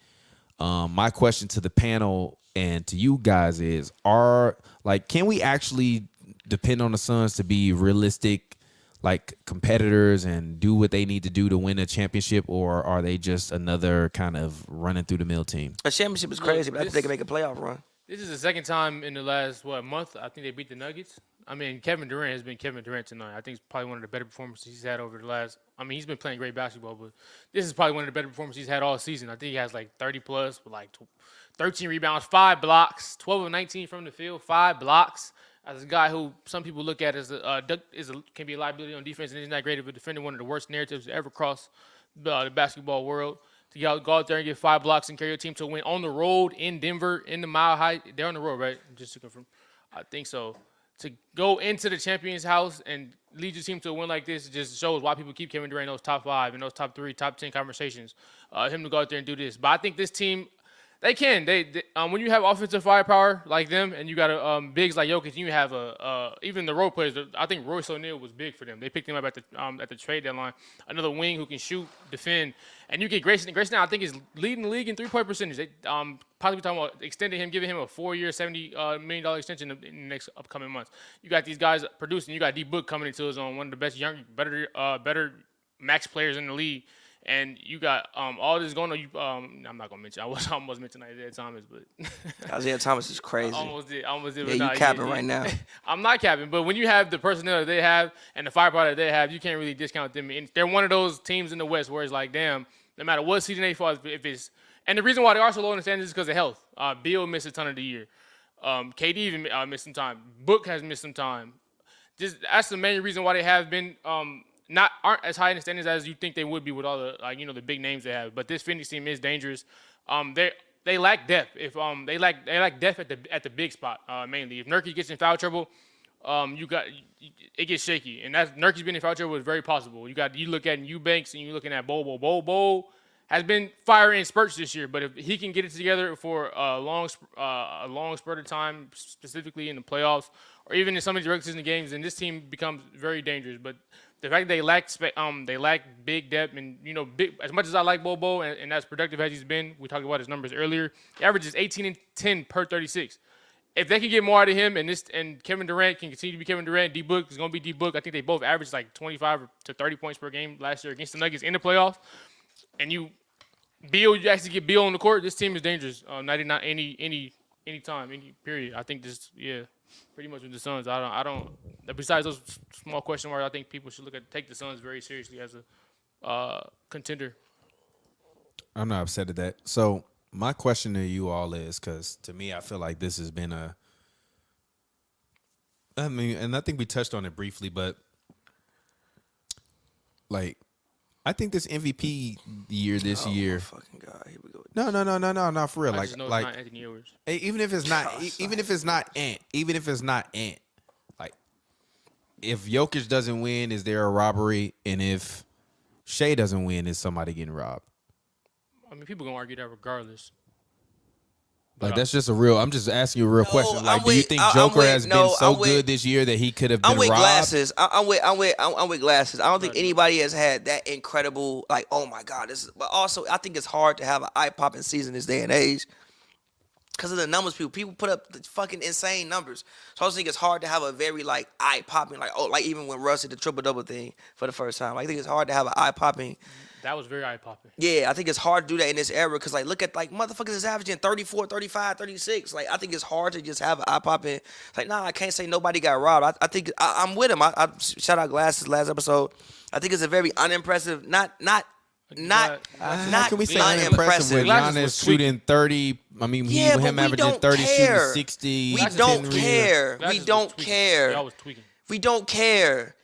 My question to the panel and to you guys is, can we actually depend on the Suns to be realistic, like, competitors and do what they need to do to win a championship, or are they just another kind of running through the mill team? A championship is crazy, but I think they this- can make a playoff run. This is the second time in the last month I think they beat the Nuggets. I mean, Kevin Durant has been Kevin Durant tonight. I think it's probably one of the better performances he's had over the last. I mean, he's been playing great basketball, but this is probably one of the better performances he's had all season. I think he has like 30 plus with like 13 rebounds, 5 blocks, 12 of 19 from the field, 5 blocks. As a guy who some people look at as can be a liability on defense, and he's not great of a defender, one of the worst narratives to ever cross the basketball world. To go out there and get 5 blocks and carry your team to a win on the road in Denver in the Mile High. They're on the road, right? Just to confirm. I think so. To go into the champion's house and lead your team to a win like this just shows why people keep Kevin Durant in those top 5 and those top 3, top 10 conversations. Him to go out there and do this. But I think this team, they can. They when you have offensive firepower like them, and you got bigs like Jokic, and you have even the role players. I think Royce O'Neal was big for them. They picked him up at the trade deadline. Another wing who can shoot, defend, and you get Grayson. Grayson now I think is leading the league in 3-point percentage. They possibly talking about extending him, giving him a 4-year, $70 million extension in the next upcoming months. You got these guys producing. You got D Book coming into his own, one of the best better max players in the league. And you got all this going on. I'm not gonna mention. I was almost mentioning Isaiah Thomas, but Isaiah Thomas is crazy. almost did. Yeah, But you nah, capping right now. I'm not capping, but when you have the personnel that they have and the firepower that they have, you can't really discount them. And they're one of those teams in the West where it's like, damn, no matter what season they fall, if it's and the reason why they are so low in the standings is because of health. Beal missed a ton of the year. KD even missed some time. Book has missed some time. That's the main reason why they have been aren't as high in the standings as you think they would be with all the the big names they have. But this Phoenix team is dangerous. They lack depth. If they lack depth at the big spot mainly. If Nurkic gets in foul trouble, it gets shaky, and that's Nurkic's being in foul trouble is very possible. You look at Eubanks and you're looking at Bo has been firing in spurts this year, but if he can get it together for a long spurt of time, specifically in the playoffs or even in some of these regular season games, then this team becomes very dangerous. But the fact that they lack big depth, and big, as much as I like Bobo and as productive as he's been, we talked about his numbers earlier. He averages 18 and 10 per 36. If they can get more out of him, and Kevin Durant can continue to be Kevin Durant, D Book is going to be D Book. I think they both averaged like 25 to 30 points per game last year against the Nuggets in the playoffs. And you actually get Beal on the court. This team is dangerous. Not any time, any period. I think pretty much with the Suns. I don't. Besides those small question marks, I think people should take the Suns very seriously as a contender. I'm not upset at that. So my question to you all is, because to me, I feel like this has been and I think we touched on it briefly, but like, I think this MVP year this year. Oh, fucking God, here we go. No, for real. I Like, just know it's not Anthony Edwards. even if it's not Ant, like, if Jokic doesn't win, is there a robbery? And if Shea doesn't win, is somebody getting robbed? I mean, people gonna argue that regardless. Like, that's just I'm just asking you a real question. Like, do you think I'm Joker with- has no, been so I'm with- good this year that he could have been I'm with robbed? glasses. I'm with glasses. I don't think anybody has had that incredible, like, oh my God, this is. But also, I think it's hard to have an eye popping season this day and age because of the numbers. People put up the fucking insane numbers. So I just think it's hard to have a very like eye popping, like even when Russ did the triple double thing for the first time. Like, I think it's hard to have an eye popping. That was very eye-popping. Yeah, I think it's hard to do that in this era because, like, look at, like, motherfuckers is averaging 34, 35, 36. Like, I think it's hard to just have an eye-popping. It's like, nah, I can't say nobody got robbed. I think I'm with him. I shout out Glasses last episode. I think it's a very unimpressive, not not How not can we say unimpressive with Relax, Giannis was tweaking. shooting 30? I mean, Yeah, but him we averaging don't 30, care. shooting 60. We 10 don't rebounds. care. Relax We was don't tweaking. care. Y'all was tweaking. We don't care.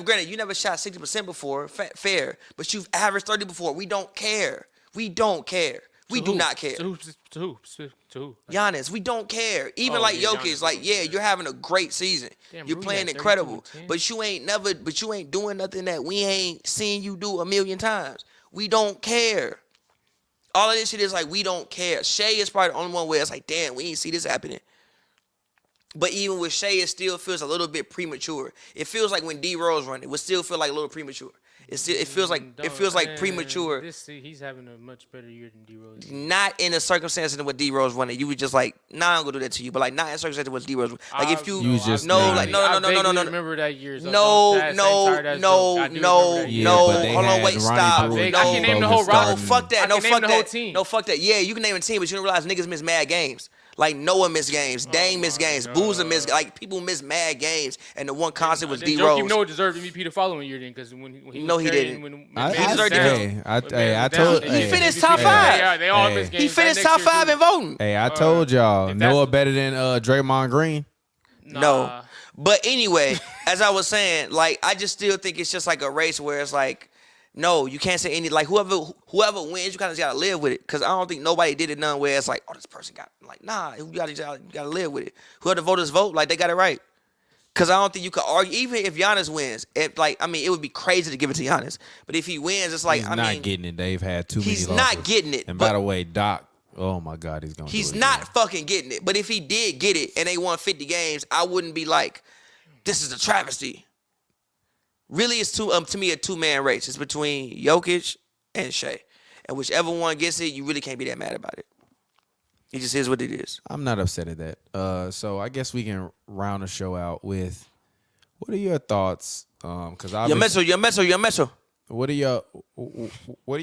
Granted, you never shot 60% before, fair, but you've averaged 30 before. We don't care. We don't care. We To do who? not care. To who? To who? Giannis, we don't care. Even Oh, like yeah, Jokic, Giannis, like we don't yeah, care. you're having a great season. Damn, You're Rudy playing had 32 incredible, and 10. but you ain't doing nothing that we ain't seen you do a million times. We don't care. All of this shit is like we don't care. Shea is probably the only one where it's like, damn, we ain't see this happening. But even with Shea, it still feels a little bit premature. It feels like when D Rose running, it would still feel like a little premature. It feels like premature. He's having a much better year than D Rose. Not in the circumstances than what D Rose running. You would just like, nah, I'm gonna do that to you. But like, not in circumstances with D Rose. Like if you, You just no, made like it. no. I vaguely remember that year. So No, don't say that same tired ass joke. I do remember that year. Yeah, but they Hold on, had wait, Ronnie stop. Brewer I can name the whole No, roster. fuck that. I No, can name fuck the whole that. team. No, fuck that. Yeah, you can name a team, but you don't realize niggas miss mad games. Like Noah missed games, Dame missed games, Boozer missed. Like people miss mad games, and the one constant was D Joakim Rose. Noah deserved MVP the following year then, because when he No, was he carrying- didn't. When I Man's deserved down, it. I when Man's told- down, he they finished MVP. top five. Yeah, they all Hey. missed games. He That finished next top year, 5 too. in voting. Hey, I told y'all, if that's Noah the- better than Draymond Green. No. Nah. But anyway, as I was saying, like I just still think it's just like a race where it's like, no, you can't say any like whoever wins, you kind of gotta live with it. Cause I don't think nobody did it none where it's like, oh, this person got like, nah, you gotta live with it. Whoever the voters vote, like they got it right. Cause I don't think you could argue, even if Giannis wins. If like, I mean, it would be crazy to give it to Giannis. But if he wins, it's like, He's I not mean, getting it. They've had too many he's losses. not getting it, And but- by the way, Doc, oh my God, he's going to he's do it not again. fucking getting it. But if he did get it and they won 50 games, I wouldn't be like, this is a travesty. Really, it's to me a two-man race. It's between Jokic and Shea. And whichever one gets it, you really can't be that mad about it. It just is what it is. I'm not upset at that. So I guess we can round the show out with, what are your thoughts? Because Your Metro. What are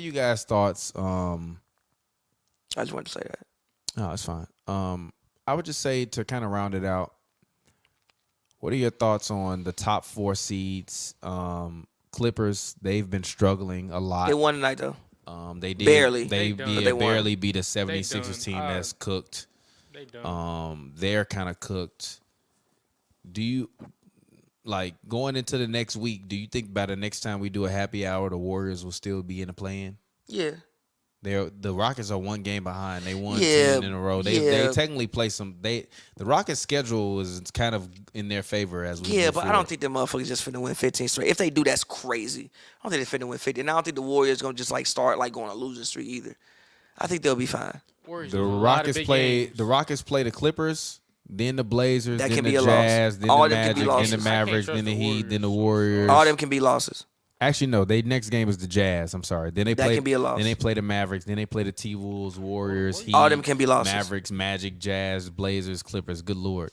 you guys' thoughts? I just wanted to say that. No, it's fine. I would just say to kind of round it out, what are your thoughts on the top 4 seeds? Clippers, they've been struggling a lot. They won tonight, though. They did Barely. They, They done. yeah, But they won. barely beat a done. 76ers team that's cooked. They done. They're kind of cooked. Do you like going into the next week? Do you think by the next time we do a happy hour, the Warriors will still be in the play-in? Yeah. The Rockets are 1 game behind. They won Yeah, 10 in a row. They yeah. technically play some. The Rockets' schedule is kind of in their favor as we Yeah, move but I forward. don't think the motherfuckers just finna win 15 straight. If they do, that's crazy. I don't think they finna win 50. And I don't think the Warriors gonna just like start like going on a losing streak either. I think they'll be fine. Warriors the lose a lot of Rockets big play. games. The Rockets play the Clippers, then the Blazers, That then can the be a loss. Jazz, then All the of them can be Magic, then losses. the I can't Mavericks, trust then the the Heat, then the Warriors. Warriors. All them can be losses. Actually, no. They next game is the Jazz. I'm sorry. Then they That play. can be a loss. Then they play the Mavericks. Then they play the T-Wolves, Warriors, Heat. All them can be losses. Mavericks, Magic, Jazz, Blazers, Clippers. Good lord.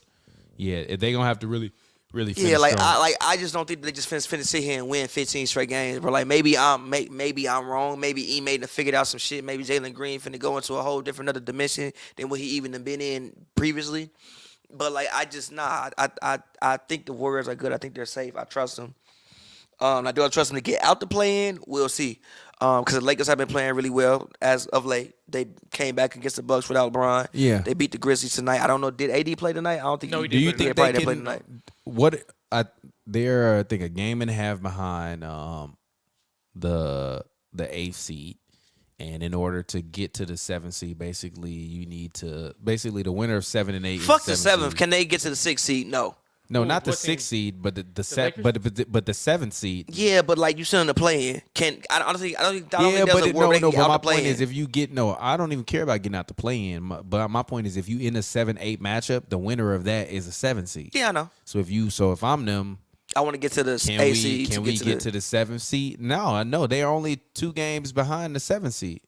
Yeah, they gonna have to really finish Yeah, like strong. I just don't think they just finna sit here and win 15 straight games. But like maybe I'm wrong. Maybe E made figured out some shit. Maybe Jalen Green finna go into a whole different other dimension than what he even have been in previously. But like I think the Warriors are good. I think they're safe. I trust them. I do trust them to get out the play-in. We'll see. Because the Lakers have been playing really well as of late. They came back against the Bucks without LeBron. Yeah. They beat the Grizzlies tonight. I don't know. Did AD play tonight? I don't think. No, he Do you did think probably they didn't play can? tonight. They're I think a game and a half behind the 8th seed, and in order to get to the 7th seed, basically the winner of 7 and 8. Fuck is the 7th 7th. seed. Can they get to the 6th seed? No. No, Who- not the what team? 6th seed, but the Lakers? but the 7th seed. Yeah, but like you still in the play-in. I don't think Yeah, there's but a world where they can get but out my the point play-in. is if you get I don't even care about getting out the play-in. But my point is if you in a 7-8 matchup, the winner of that is a 7 seed. Yeah, I know. So if I'm them, I want to get to the can 8th we seed. can we get to the 7th seed? No, I know they are only 2 games behind the 7th seed.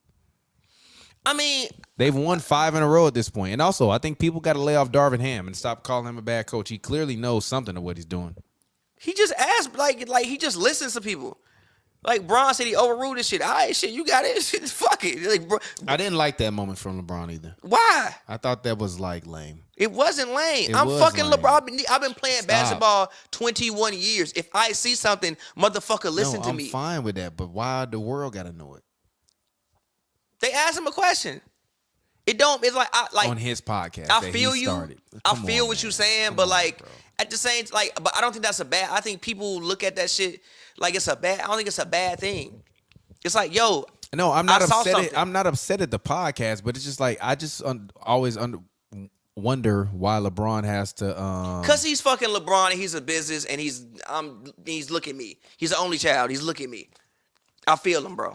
I mean, They've won 5 in a row at this point. And also, I think people got to lay off Darvin Ham and stop calling him a bad coach. He clearly knows something of what he's doing. he just asked like he just listens to people. Like Bron said, he overruled this shit. All right, shit, you got it. Shit, fuck it. Like, bro, I didn't like that moment from LeBron either. why? I thought that was like lame. It wasn't lame. It I'm was fucking lame. LeBron. I've been playing Stop. basketball 21 years. If I see something, motherfucker, listen no, to I'm me. fine with that, but why the world got to know it? They asked him a question. It don't. It's like On his podcast, I that feel he you. started. I Come feel on, what man. you're saying, Come but on, like bro. at the same, like, but I don't think that's a bad. I think people look at that shit like it's a bad. I don't think it's a bad thing. It's like, yo, No, I'm not I saw upset. something. I'm not upset at the podcast, but it's just like I just always wonder why LeBron has to. Cause he's fucking LeBron and he's a business and he's look at me. He's the only child. He's look at me. I feel him, bro.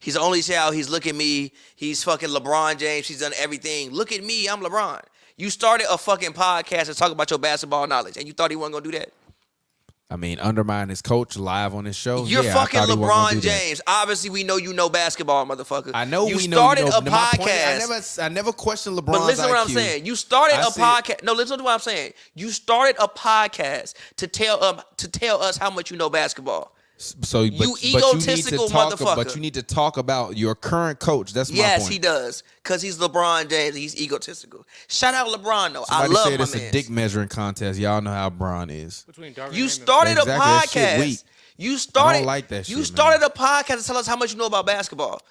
He's the only child. He's look at me. He's fucking LeBron James. He's done everything. Look at me. I'm LeBron. You started a fucking podcast to talk about your basketball knowledge, and you thought he wasn't gonna do that. I mean, undermine his coach live on his show. You're Yeah, I fucking thought he wasn't gonna LeBron do that. James. Obviously, we know you know basketball, motherfucker. I know you we started know. a My point, podcast. I never questioned LeBron's But listen to what I'm IQ. saying. You started I a said- podcast. No, listen to what I'm saying. You started a podcast to tell us how much you know basketball. So, but, You but you need egotistical to talk. motherfucker. But you need to talk about your current coach. That's my Yes, point. he does. Because he's LeBron James. He's egotistical. Shout out LeBron, though. Somebody I love said my it's man. a dick measuring contest. Y'all know how Braun is. Between Darvin You and started Exactly, a that shit podcast. weak. You started. I don't like that You shit, started a podcast to tell us how much you know about basketball.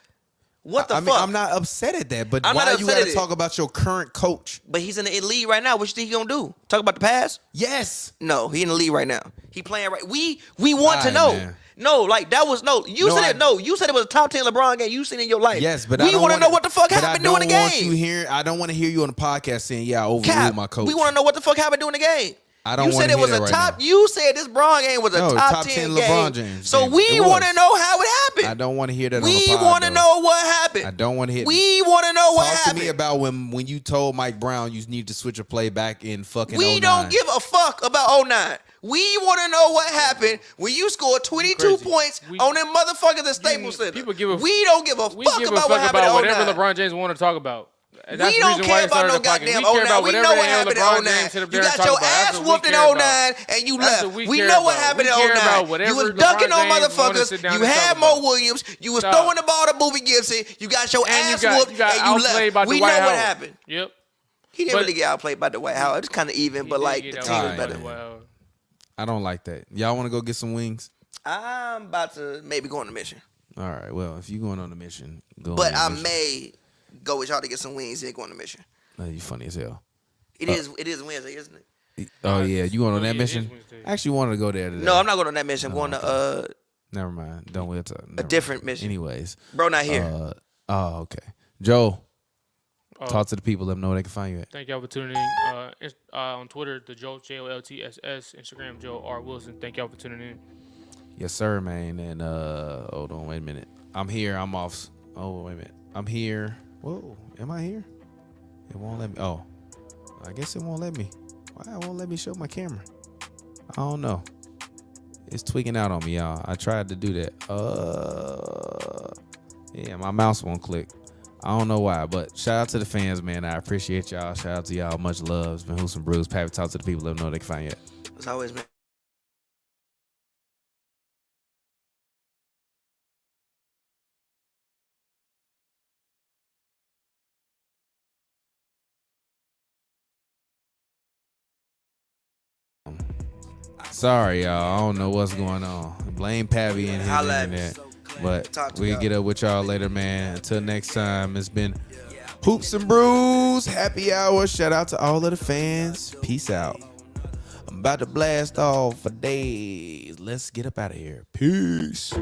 What the I fuck? mean, I'm not upset at that, but I'm why not you upset got at to it. talk about your current coach? But he's in the league right now. What you think he gonna do? Talk about the past? Yes. No, he in the league right now. He playing right. We want to Alright, know. man. No, like that was no. You No, said I- it. No, you said it was a top 10 LeBron game you seen in your life. Yes, but we I don't want to wanna- know what the fuck but happened during the I don't want you game. here. I don't want to hear you on the podcast saying, "Yeah, I overruled Cap, my coach." we want to know what the fuck happened during the game. I don't You said wanna it hear was that a right top. now. You said this Braun game was a No, top, top 10 game. LeBron James So game. we It want to was. know how it happened. I don't want to hear that. on the We pod, want to though. know what happened. I don't want to hear. We want to know what Talk happened. to me about when you told Mike Brown you need to switch a play back in fucking. We 09. don't give a fuck about 09. We want to know what happened when you scored 22 Crazy. points We- on them motherfuckers at Staples Center. people give a- we don't give a We fuck give a about fuck what happened about in whatever 09. LeBron James want to talk about. That's We the don't reason care why he about started no the podcast. goddamn We care 09. about We whatever know the what hell happened in LeBron 09. James sit up You there and got talk your about. That's ass what we whooped in care about. 09 and you That's left. what we We care know what about. happened We in care about 09. You whatever was dunking LeBron on James wanna motherfuckers. sit down You and talk had about. Mo Williams. You was Stop. throwing the ball to Boobie Gibson. You got your And ass you whooped got and you outplayed left. by We Dwight know what Howard. happened. Yep. He didn't But- really get outplayed by Dwight Howard. It's kind of even, He but did like get the outplayed team is by better. Dwight Howard. I don't like that. Y'all want to go get some wings? I'm about to maybe go on a mission. All right. Well, if you going on a mission, go. But on I a mission. may go with y'all to get some wings and go on a mission. You funny as hell. It is Wednesday, isn't it? Oh yeah, you going on Oh, that yeah, it is mission? Wednesday. I actually wanted to go there today. No, I'm not going on that mission. I'm going to Never mind. Don't we'll talk. Never different mind. mission. Anyways. bro not here. Okay. Joe, Oh. talk to the people. Let them know where they can find you at. Thank y'all for tuning in. On Twitter, the Joe JOLTSS, Instagram Joe R Wilson. Thank y'all for tuning in. Yes, sir, man. And hold on, wait a minute. I'm here. I'm off. Oh, wait a minute. I'm here. Whoa, am I here? It won't let me. Oh, I guess it won't let me. Why it won't let me show my camera? I don't know. It's tweaking out on me, y'all. I tried to do that. Yeah, my mouse won't click. I don't know why, but shout out to the fans, man. I appreciate y'all. Shout out to y'all. Much love. It's been Hoops and Brews. Pappy, talk to the people. Let them know they can find you at. It's always been. Sorry, y'all. I don't know what's going on. Blame Pappy and his Holla at me. internet. But Talk to we'll y'all. get up with y'all later, man. Until next time, it's been Hoops and Brews. Happy hour. Shout out to all of the fans. Peace out. I'm about to blast off for days. Let's get up out of here. Peace.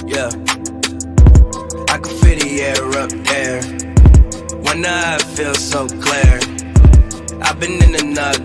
Yeah. I can feel the air up there. When I feel so clear. I've been in another